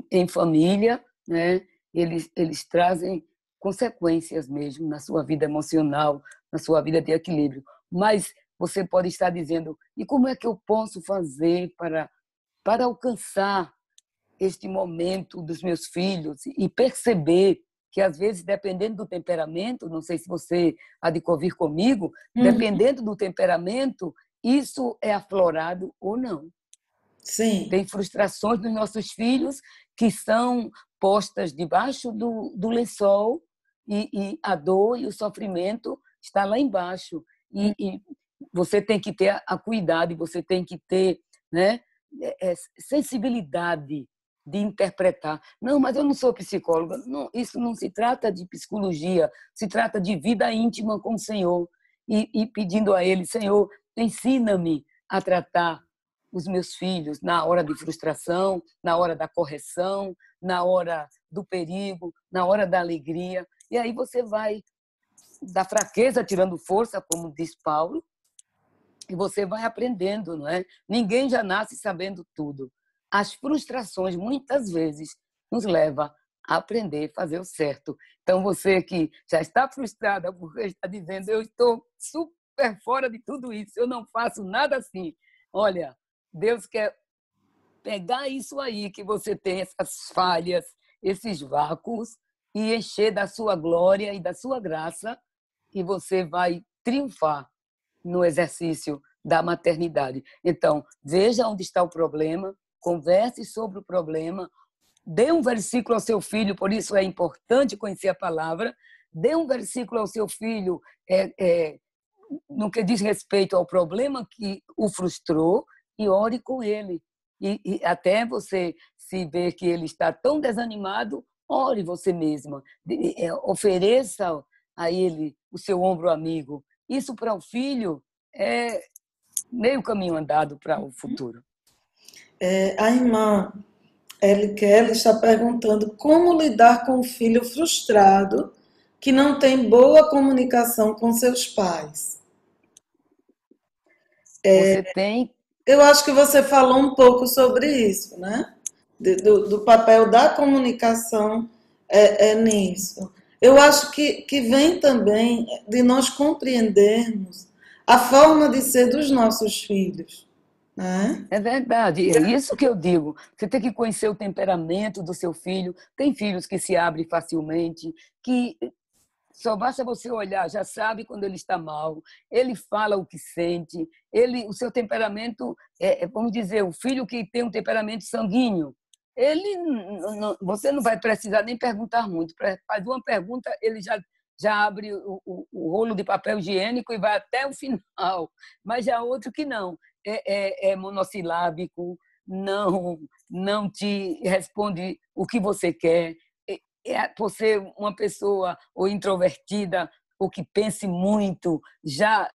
em família, né? Eles trazem consequências mesmo na sua vida emocional, na sua vida de equilíbrio. Mas você pode estar dizendo: e como é que eu posso fazer para alcançar este momento dos meus filhos e perceber que, às vezes, dependendo do temperamento, não sei se você há de convir comigo, Uhum. dependendo do temperamento, isso é aflorado ou não. Sim. Tem frustrações dos nossos filhos que são postas debaixo do lençol e a dor e o sofrimento está lá embaixo. E você tem que ter a cuidado, você tem que ter, né, sensibilidade de interpretar. Não, mas eu não sou psicóloga. Não, isso não se trata de psicologia, se trata de vida íntima com o Senhor. E pedindo a Ele: Senhor, ensina-me a tratar os meus filhos na hora de frustração, na hora da correção, na hora do perigo, na hora da alegria. E aí você vai da fraqueza tirando força, como diz Paulo, e você vai aprendendo, não é? Ninguém já nasce sabendo tudo. As frustrações, muitas vezes, nos levam a aprender a fazer o certo. Então, você que já está frustrada porque está dizendo: eu estou super fora de tudo isso, eu não faço nada assim. Olha, Deus quer pegar isso aí que você tem, essas falhas, esses vácuos, e encher da sua glória e da sua graça, e você vai triunfar no exercício da maternidade. Então, veja onde está o problema, converse sobre o problema, dê um versículo ao seu filho, por isso é importante conhecer a palavra, dê um versículo ao seu filho no que diz respeito ao problema que o frustrou e ore com ele. E até você se ver que ele está tão desanimado, ore você mesma. Ofereça a ele o seu ombro amigo. Isso para o filho é meio caminho andado para o futuro. A irmã Ellie Kelly está perguntando como lidar com o filho frustrado que não tem boa comunicação com seus pais. Você tem. Eu acho que você falou um pouco sobre isso, né? Do papel da comunicação nisso. Eu acho que vem também de nós compreendermos a forma de ser dos nossos filhos, né? É verdade, é isso que eu digo. Você tem que conhecer o temperamento do seu filho. Tem filhos que se abrem facilmente, que só basta você olhar, já sabe quando ele está mal, ele fala o que sente, o seu temperamento, vamos dizer, o filho que tem um temperamento sanguíneo, você não vai precisar nem perguntar muito. Faz uma pergunta, ele já abre o rolo de papel higiênico e vai até o final. Mas já outro que não, é monossilábico, não te responde o que você quer. Por ser uma pessoa ou introvertida ou que pense muito, já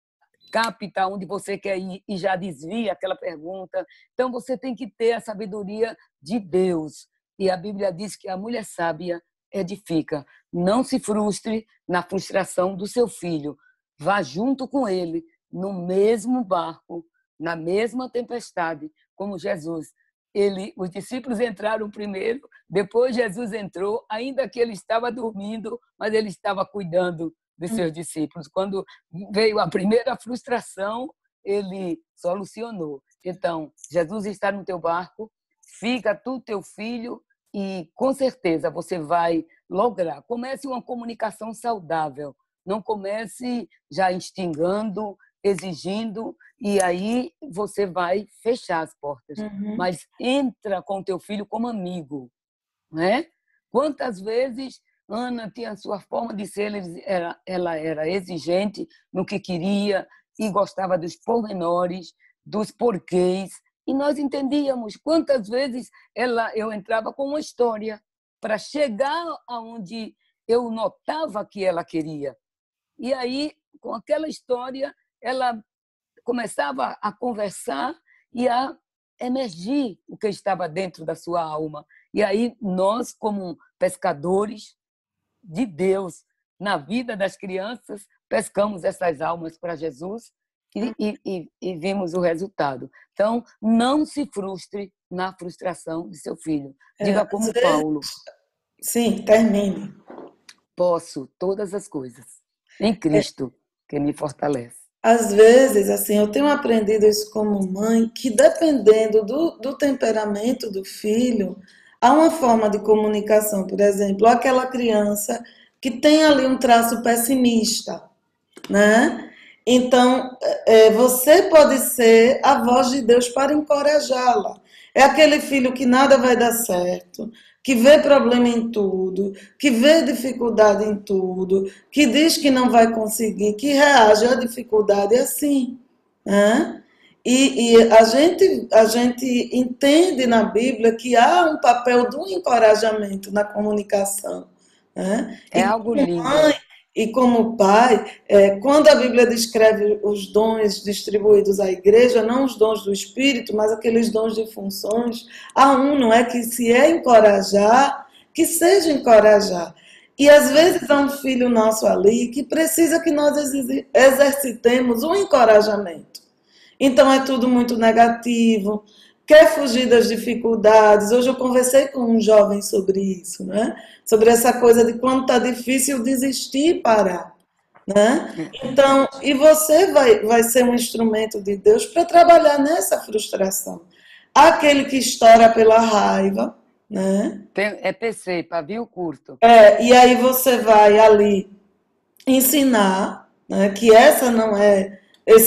capta onde você quer ir e já desvia aquela pergunta. Então, você tem que ter a sabedoria de Deus. E a Bíblia diz que a mulher sábia edifica. Não se frustre na frustração do seu filho. Vá junto com ele no mesmo barco, na mesma tempestade, como Jesus. Os discípulos entraram primeiro, depois Jesus entrou, ainda que ele estava dormindo, mas ele estava cuidando dos seus discípulos. Quando veio a primeira frustração, ele solucionou. Então, Jesus está no teu barco, fica tu, teu filho, e com certeza você vai lograr. Comece uma comunicação saudável, não comece já instigando, exigindo, e aí você vai fechar as portas. Uhum. Mas entra com teu filho como amigo, né? Quantas vezes Ana tinha a sua forma de ser, ela era exigente no que queria e gostava dos pormenores, dos porquês, e nós entendíamos. Quantas vezes eu entrava com uma história para chegar aonde eu notava que ela queria. E aí, com aquela história, ela começava a conversar e a emergir o que estava dentro da sua alma. E aí nós, como pescadores de Deus na vida das crianças, pescamos essas almas para Jesus e vimos o resultado. Então, não se frustre na frustração de seu filho. Diga Às como vezes, Paulo: sim, termine. posso todas as coisas em Cristo que me fortalece. Às vezes, assim, eu tenho aprendido isso como mãe, que dependendo do temperamento do filho, há uma forma de comunicação, por exemplo, aquela criança que tem ali um traço pessimista, né? Então, você pode ser a voz de Deus para encorajá-la. É aquele filho que nada vai dar certo, que vê problema em tudo, que vê dificuldade em tudo, que diz que não vai conseguir, que reage à dificuldade assim, né? E a gente entende na Bíblia que há um papel do encorajamento na comunicação, né? É algo lindo, Mãe e como pai, quando a Bíblia descreve os dons distribuídos à igreja, não os dons do Espírito, mas aqueles dons de funções, há um, não é? Que se é encorajar, que seja encorajar. E às vezes há um filho nosso ali que precisa que nós exercitemos um encorajamento. Então é tudo muito negativo, quer fugir das dificuldades. Hoje eu conversei com um jovem sobre isso, né? Sobre essa coisa de quando está difícil desistir e parar, né? é Então, verdade. e você vai ser um instrumento de Deus para trabalhar nessa frustração. Aquele que estoura pela raiva, né? É PC, pavio curto. E aí você vai ali ensinar, né, que esse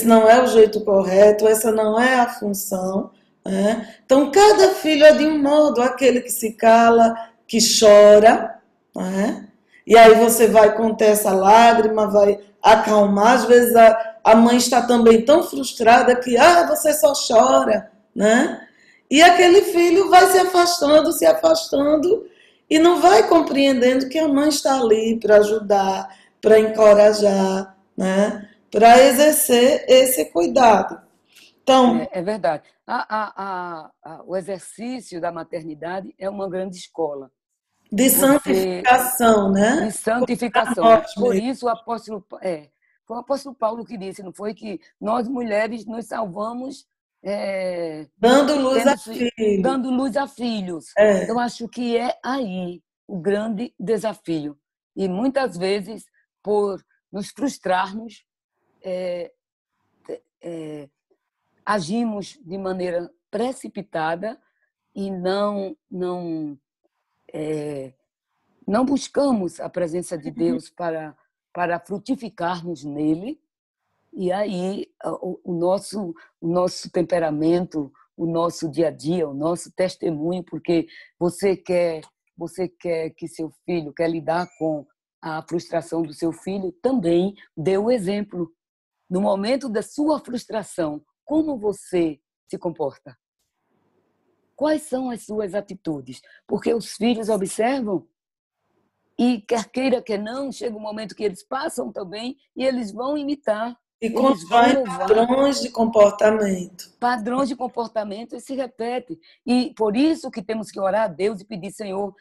não é o jeito correto, essa não é a função, né? Então, cada filho é de um modo, aquele que se cala, que chora, né? E aí você vai conter essa lágrima, vai acalmar. Às vezes a mãe está também tão frustrada que, você só chora, né? E aquele filho vai se afastando, e não vai compreendendo que a mãe está ali para ajudar, para encorajar, né? Para exercer esse cuidado. Então, É verdade. O exercício da maternidade é uma grande escola. de Você santificação, de né? santificação. Nós Por mesmos, isso foi o apóstolo Paulo que disse, não foi, que nós mulheres nos salvamos, é, dando luz a tendo, filho. dando luz a filhos. Eu É. acho que é aí o grande desafio. E muitas vezes, por nos frustrarmos, é, é, agimos de maneira precipitada e não buscamos a presença de Deus para frutificarmos nele. E aí o nosso temperamento, o nosso dia a dia, o nosso testemunho, porque você quer que seu filho, quer lidar com a frustração do seu filho, também dê o exemplo. No momento da sua frustração, como você se comporta? Quais são as suas atitudes? Porque os filhos observam e, quer queira, quer não, chega um momento que eles passam também e eles vão imitar, E eles vão constrói louvar. padrões de comportamento. Padrões de comportamento e se repete. E por isso que temos que orar a Deus e pedir, Senhor,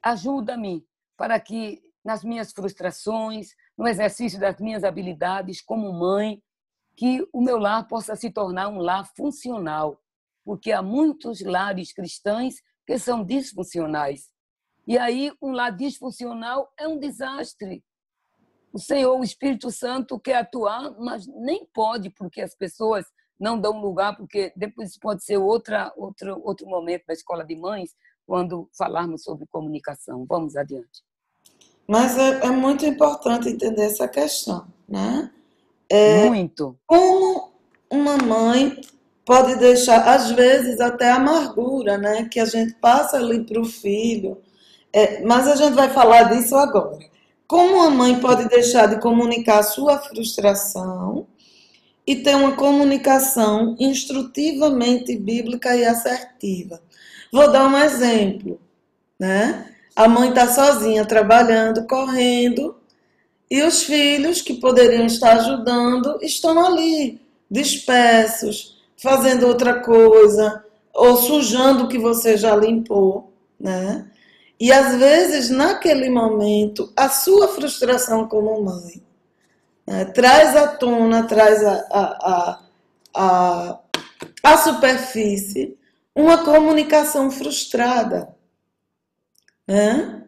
ajuda-me para que nas minhas frustrações, no exercício das minhas habilidades como mãe, que o meu lar possa se tornar um lar funcional, porque há muitos lares cristãos que são disfuncionais. E aí, um lar disfuncional é um desastre. O Senhor, o Espírito Santo, quer atuar, mas nem pode, porque as pessoas não dão lugar, porque depois pode ser outro momento da escola de mães, quando falarmos sobre comunicação. Vamos adiante. Mas é muito importante entender essa questão, né? Muito. Como uma mãe pode deixar, às vezes, até amargura, né? Que a gente passa ali para o filho. Mas a gente vai falar disso agora. Como a mãe pode deixar de comunicar a sua frustração e ter uma comunicação instrutivamente bíblica e assertiva? Vou dar um exemplo, né? A mãe está sozinha, trabalhando, correndo, e os filhos que poderiam estar ajudando estão ali, dispersos, fazendo outra coisa, ou sujando o que você já limpou, né? E às vezes, naquele momento, a sua frustração como mãe, né, traz à tona, traz a, à superfície uma comunicação frustrada, né?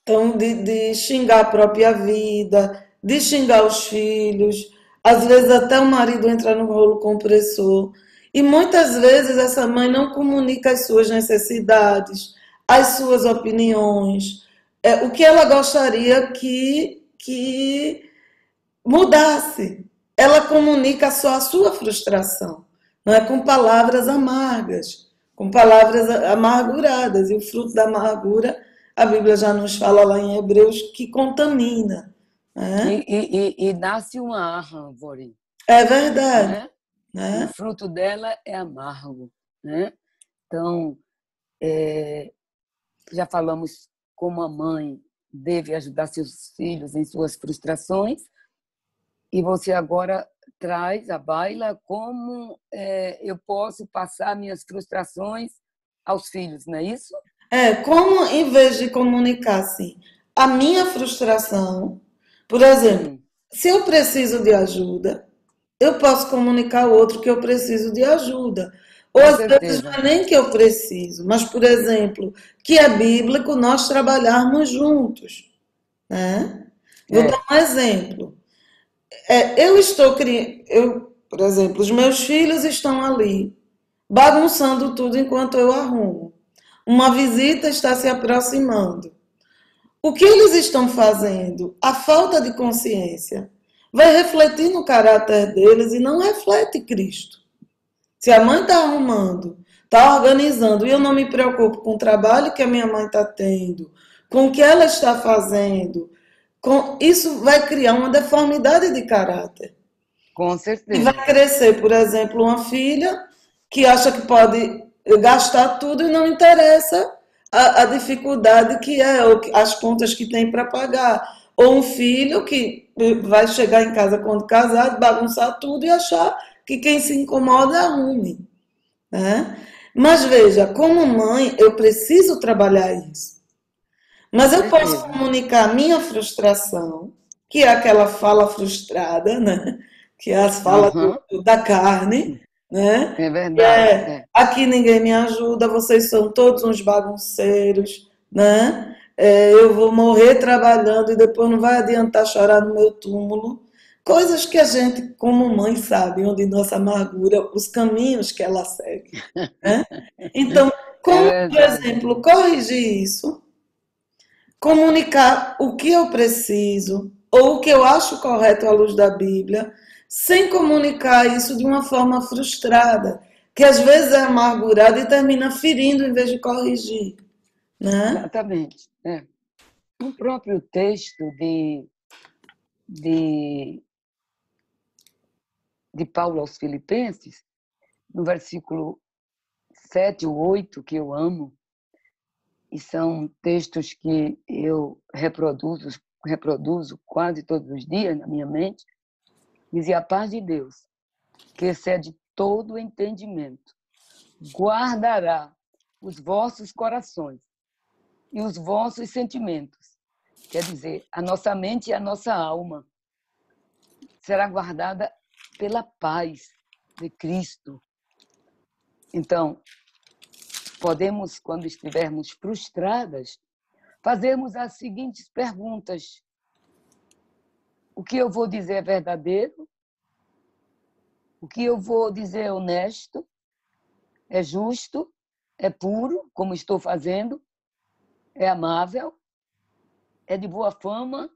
Então, de xingar a própria vida, de xingar os filhos. às vezes até o marido entra no rolo compressor. E muitas vezes essa mãe não comunica as suas necessidades, as suas opiniões, o que ela gostaria que mudasse. Ela comunica só a sua frustração, não é com palavras amargas, com palavras amarguradas. E o fruto da amargura, a Bíblia já nos fala lá em Hebreus, que contamina. Né? E nasce uma árvore, É verdade. né? E o Né? fruto dela é amargo, né? Então, já falamos como a mãe deve ajudar seus filhos em suas frustrações, e você agora traz à baila como eu posso passar minhas frustrações aos filhos, não é isso? Como em vez de comunicar assim, a minha frustração, por exemplo, se eu preciso de ajuda, eu posso comunicar ao outro que eu preciso de ajuda. Ou Com às vezes não certeza. é nem que eu preciso, mas, por exemplo, que é bíblico nós trabalharmos juntos. Né? Vou dar É, um exemplo. Eu estou criando, por exemplo, os meus filhos estão ali, bagunçando tudo enquanto eu arrumo. Uma visita está se aproximando. O que eles estão fazendo? A falta de consciência vai refletir no caráter deles e não reflete Cristo. Se a mãe está arrumando, está organizando, e eu não me preocupo com o trabalho que a minha mãe está tendo, com o que ela está fazendo, isso vai criar uma deformidade de caráter. com E vai certeza. crescer, por exemplo, uma filha que acha que pode gastar tudo e não interessa a dificuldade que é, ou as contas que tem para pagar. Ou um filho que vai chegar em casa quando casado, bagunçar tudo e achar que quem se incomoda arrume. Né? Mas veja, como mãe, eu preciso trabalhar isso. Com Mas eu posso certeza. comunicar a minha frustração, que é aquela fala frustrada, né? Que é as falas Uhum. da carne, né? É Que verdade. é, aqui ninguém me ajuda, vocês são todos uns bagunceiros, né? Eu vou morrer trabalhando e depois não vai adiantar chorar no meu túmulo. Coisas que a gente, como mãe, sabe, onde nossa amargura, os caminhos que ela segue. Né? Então, É como, por verdade. exemplo, corrigir isso, comunicar o que eu preciso ou o que eu acho correto à luz da Bíblia, sem comunicar isso de uma forma frustrada, que às vezes é amargurada e termina ferindo em vez de corrigir. Né? Exatamente. É. No próprio texto de, de Paulo aos Filipenses, no versículo 7 ou 8, que eu amo, e são textos que eu reproduzo quase todos os dias na minha mente, dizia: a paz de Deus, que excede todo o entendimento, guardará os vossos corações e os vossos sentimentos. Quer dizer, a nossa mente e a nossa alma será guardada pela paz de Cristo. Então, podemos, quando estivermos frustradas, fazermos as seguintes perguntas: o que eu vou dizer é verdadeiro? O que eu vou dizer é honesto? É justo? É puro, como estou fazendo? É amável? É de boa fama?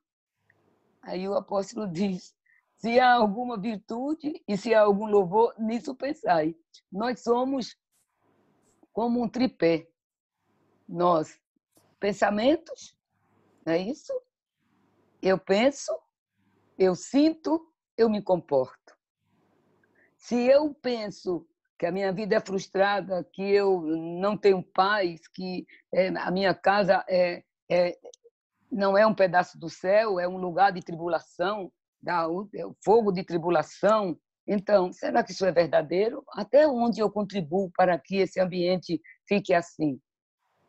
Aí o apóstolo diz: se há alguma virtude e se há algum louvor, nisso pensai. Nós somos como um tripé. Nós, pensamentos, não é isso? Eu penso, eu sinto, eu me comporto. Se eu penso que a minha vida é frustrada, que eu não tenho paz, que a minha casa não é um pedaço do céu, é um lugar de tribulação, é o fogo de tribulação. Então, será que isso é verdadeiro? Até onde eu contribuo para que esse ambiente fique assim?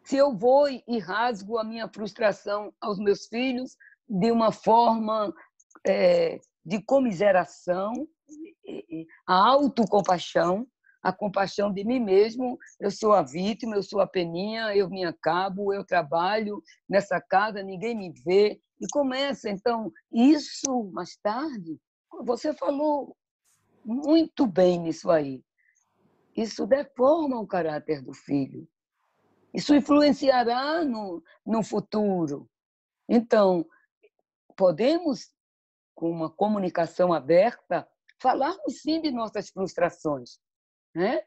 Se eu vou e rasgo a minha frustração aos meus filhos de uma forma de comiseração, a autocompaixão, a compaixão de mim mesmo, eu sou a vítima, eu sou a peninha, eu me acabo, eu trabalho nessa casa, ninguém me vê. E começa, então, isso mais tarde, você falou muito bem nisso aí. Isso deforma o caráter do filho. Isso influenciará no futuro. Então, podemos, com uma comunicação aberta, falarmos sim de nossas frustrações, né?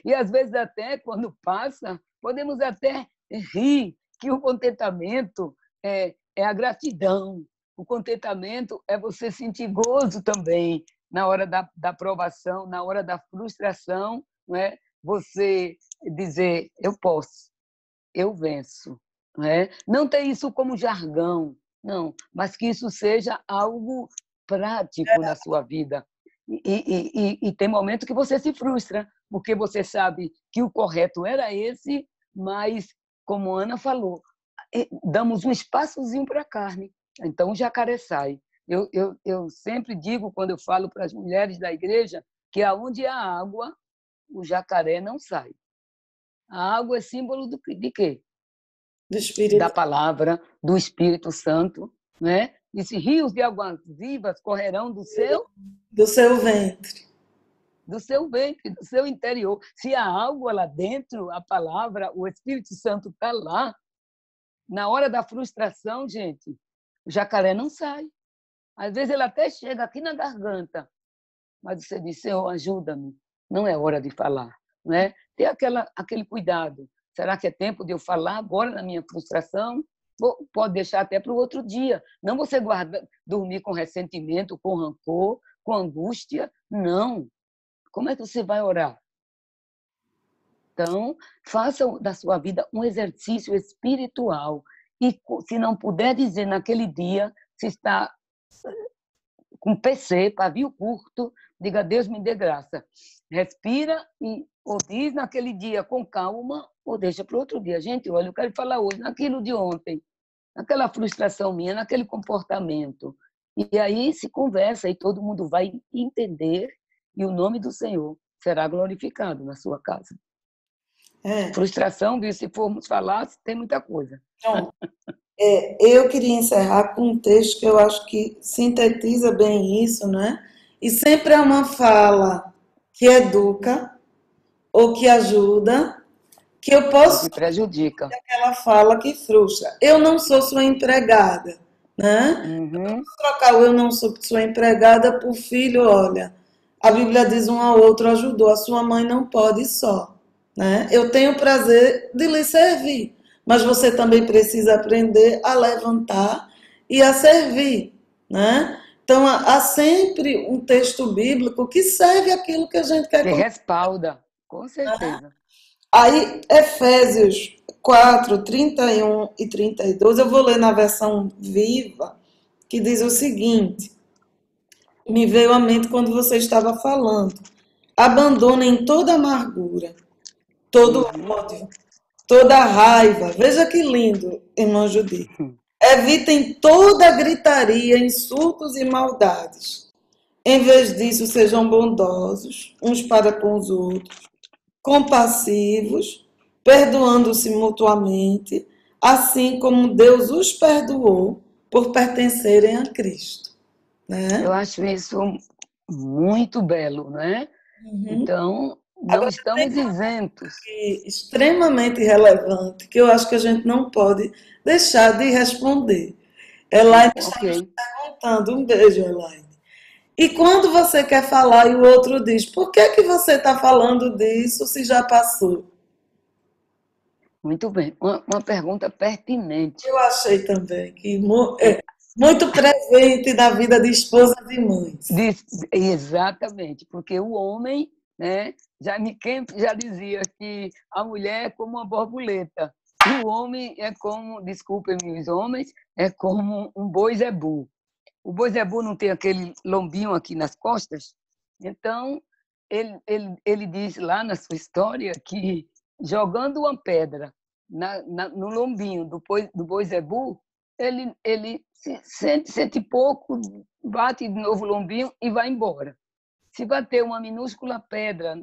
E às vezes até quando passa, podemos até rir que o contentamento é a gratidão. O contentamento é você sentir gozo também na hora da provação, na hora da frustração, não é? Você dizer eu posso, eu venço, não é? Não ter isso como jargão, não, mas que isso seja algo prático na sua vida. E tem momento que você se frustra, porque você sabe que o correto era esse, mas, como a Ana falou, damos um espaçozinho para a carne. Então, o jacaré sai. Eu sempre digo, quando eu falo para as mulheres da igreja, que aonde há água, o jacaré não sai. A água é símbolo de quê? Do Da Espírito. palavra, do Espírito Santo, né? E se rios de águas vivas correrão Do seu ventre. do seu ventre, do seu interior. Se há algo lá dentro, a palavra, o Espírito Santo está lá. Na hora da frustração, gente, o jacaré não sai. Às vezes ele até chega aqui na garganta, mas você diz, Senhor, ajuda-me. Não é hora de falar, né? Ter aquele cuidado. Será que é tempo de eu falar agora na minha frustração? Pode deixar até para o outro dia. Não você dormir com ressentimento, com rancor, com angústia. Não. Como é que você vai orar? Então, faça da sua vida um exercício espiritual. E se não puder dizer naquele dia, se está com PC, pavio curto, diga, Deus me dê graça. Respira e ou diz naquele dia com calma, ou deixa para o outro dia. Gente, olha, eu quero falar hoje naquilo de ontem, naquela frustração minha, naquele comportamento. E aí se conversa e todo mundo vai entender e o nome do Senhor será glorificado na sua casa. É. Frustração, viu? Se formos falar, tem muita coisa. Então, eu queria encerrar com um texto que eu acho que sintetiza bem isso, né? E sempre é uma fala que educa ou que ajuda, que eu O posso que prejudica. aquela fala que frustra. Eu não sou sua empregada, né? Uhum. Trocar o eu não sou sua empregada por filho, olha. A Bíblia diz um ao outro ajudou, a sua mãe não pode só, né? Eu tenho o prazer de lhe servir, mas você também precisa aprender a levantar e a servir, né? Então há sempre um texto bíblico que serve aquilo que a gente quer. Que respalda, com certeza. Aí, Efésios 4, 31 e 32, eu vou ler na versão viva, que diz o seguinte: me veio à mente quando você estava falando. Abandonem toda amargura, todo Uhum. ódio, toda raiva. Veja que lindo, irmã Judite. Evitem toda gritaria, insultos e maldades. Em vez disso, sejam bondosos uns para com os outros, compassivos, perdoando-se mutuamente, assim como Deus os perdoou por pertencerem a Cristo, Eu né? acho isso muito belo, né? Uhum. Então, não Agora, estamos isentos. extremamente relevante, que eu acho que a gente não pode deixar de responder. Elaine está Ok. nos perguntando, um beijo, Elaine. E quando você quer falar e o outro diz, por que que você está falando disso se já passou? Muito bem. Uma pergunta pertinente. Eu achei também que é muito presente na vida de esposas e mães. Exatamente, porque o homem, né, Jaime Kemp já dizia que a mulher é como uma borboleta e o homem é como, desculpem-me os homens, é como um boi zebu. O boi zebu não tem aquele lombinho aqui nas costas? Então, ele diz lá na sua história que jogando uma pedra no lombinho do boi zebu, ele se sente pouco, bate de novo o lombinho e vai embora. Se bater uma minúscula pedra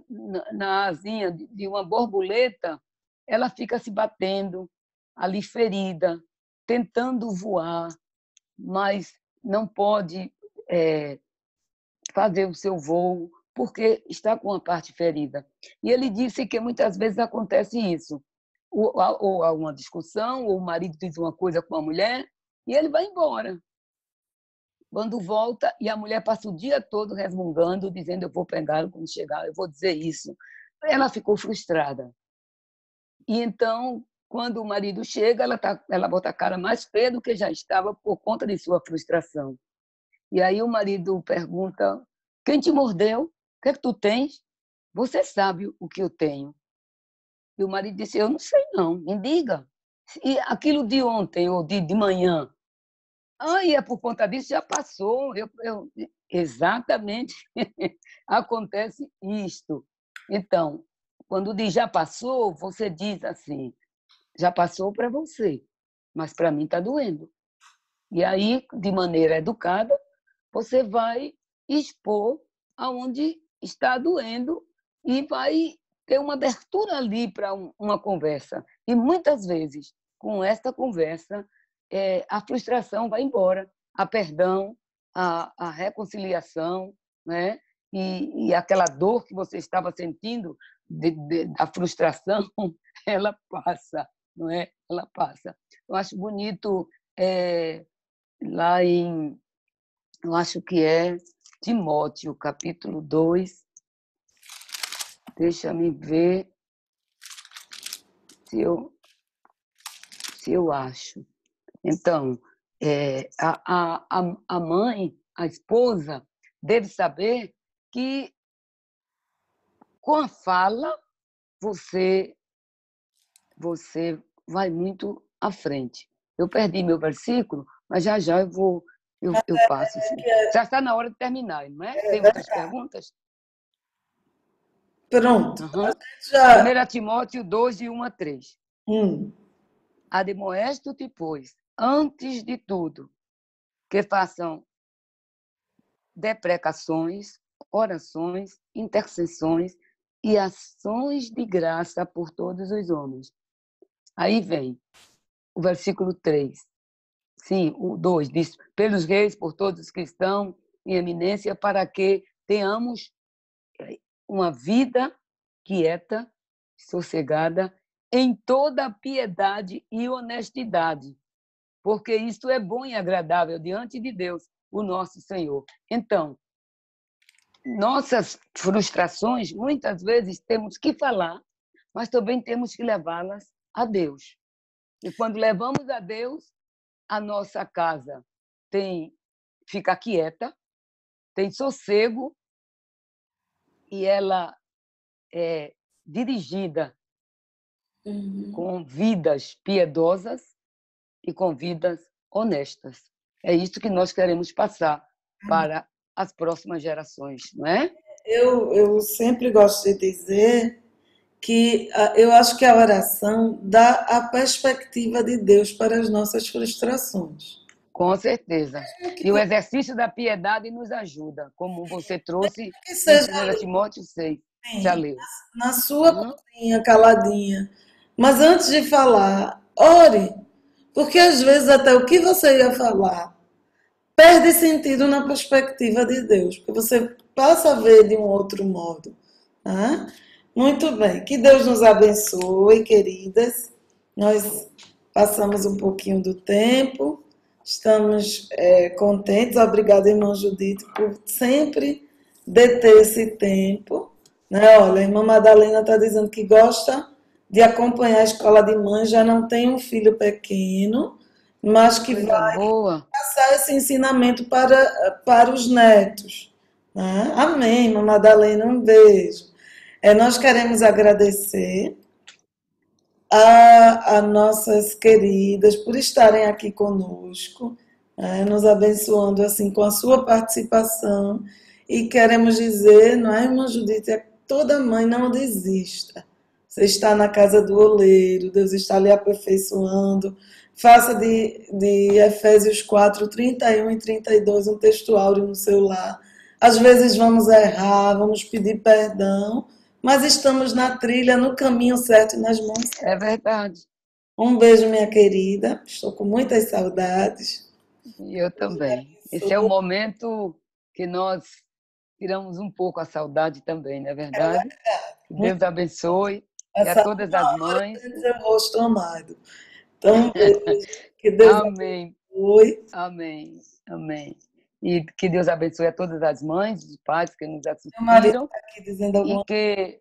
na asinha de uma borboleta, ela fica se batendo ali ferida, tentando voar, mas não pode fazer o seu voo, porque está com a parte ferida. E ele disse que muitas vezes acontece isso. Ou há uma discussão, ou o marido diz uma coisa com a mulher, e ele vai embora. Quando volta, e a mulher passa o dia todo resmungando, dizendo: eu vou pegá-lo quando chegar, eu vou dizer isso. Ela ficou frustrada. E então, quando o marido chega, ela bota a cara mais feia do que já estava por conta de sua frustração. E aí o marido pergunta: quem te mordeu? O que é que tu tens? Você sabe o que eu tenho. E o marido disse: eu não sei não, me diga. E aquilo de ontem ou de manhã? E é por conta disso, já passou. Exatamente, acontece isto. Então, quando diz já passou, você diz assim: já passou para você, mas para mim está doendo. E aí, de maneira educada, você vai expor aonde está doendo e vai ter uma abertura ali para uma conversa. E muitas vezes, com esta conversa, a frustração vai embora, a perdão, a reconciliação, né? E aquela dor que você estava sentindo da frustração, ela passa, não é? Ela passa. Eu acho bonito lá em, eu acho que é Timóteo, capítulo 2. Deixa-me ver se eu acho. Então, a mãe, a esposa, deve saber que com a fala você vai muito à frente. Eu perdi meu versículo, mas já eu passo. Assim. Já está na hora de terminar, não é? Tem outras perguntas? Pronto. Uhum. Já... 1 Timóteo 2, de 1 a 3. Admoesto-te, pois, antes de tudo, que façam deprecações, orações, intercessões e ações de graça por todos os homens. Aí vem o versículo 3. Sim, o 2 diz: pelos reis, por todos os que estão em eminência, para que tenhamos uma vida quieta, sossegada, em toda piedade e honestidade, porque isto é bom e agradável diante de Deus, o nosso Senhor. Então, nossas frustrações, muitas vezes temos que falar, mas também temos que levá-las a Deus. E quando levamos a Deus, a nossa casa fica quieta, tem sossego, e ela é dirigida com vidas piedosas e com vidas honestas. É isso que nós queremos passar para as próximas gerações, não é? Eu sempre gosto de dizer que eu acho que a oração dá a perspectiva de Deus para as nossas frustrações. Com certeza. E o exercício da piedade nos ajuda, como você trouxe Que em seja 1 Timóteo 6. Já assim, leu? na sua cozinha, caladinha. Mas antes de falar, ore, porque às vezes até o que você ia falar perde sentido na perspectiva de Deus, porque você passa a ver de um outro modo. Tá? Muito bem, que Deus nos abençoe, queridas. Nós passamos um pouquinho do tempo, estamos contentes. Obrigada, irmã Judite, por sempre deter esse tempo. Né? Olha, a irmã Madalena está dizendo que gosta de acompanhar a escola de mães, já não tem um filho pequeno, mas que Coisa vai boa. passar esse ensinamento para os netos. Né? Amém, irmã Madalena, um beijo. Nós queremos agradecer a nossas queridas por estarem aqui conosco, nos abençoando assim com a sua participação. E queremos dizer, não é, irmã Judite, toda mãe não desista. Você está na casa do oleiro, Deus está lhe aperfeiçoando. Faça de Efésios 4, 31 e 32 um texto áureo no seu lar. Às vezes vamos errar, vamos pedir perdão, mas estamos na trilha, no caminho certo e nas mãos certas. É verdade. Um beijo, minha querida. Estou com muitas saudades. E eu também. Esse é o momento que nós tiramos um pouco a saudade também, não é verdade? Que Muito Deus abençoe e a essa todas as mães. é seu rosto amado. Então, beijo. Que Deus Amém, abençoe. amém, amém. E que Deus abençoe a todas as mães, os pais que nos Meu marido assistiram está aqui dizendo e alguma que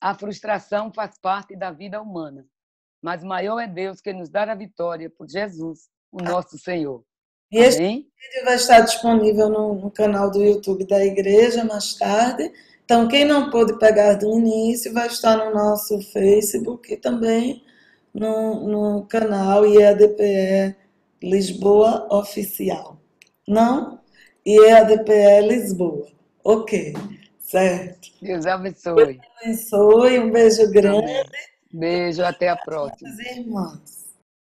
a frustração faz parte da vida humana. Mas maior é Deus que nos dá a vitória por Jesus, o coisa. nosso Senhor. E este Amém? vídeo vai estar disponível no canal do YouTube da igreja mais tarde. Então, quem não pôde pegar do início, vai estar no nosso Facebook e também no canal IEADPE Lisboa Oficial. Não? IEADPE Lisboa. Ok, certo. Deus abençoe. Abençoe, um beijo grande, Amém. Beijo, até a próxima. irmãs.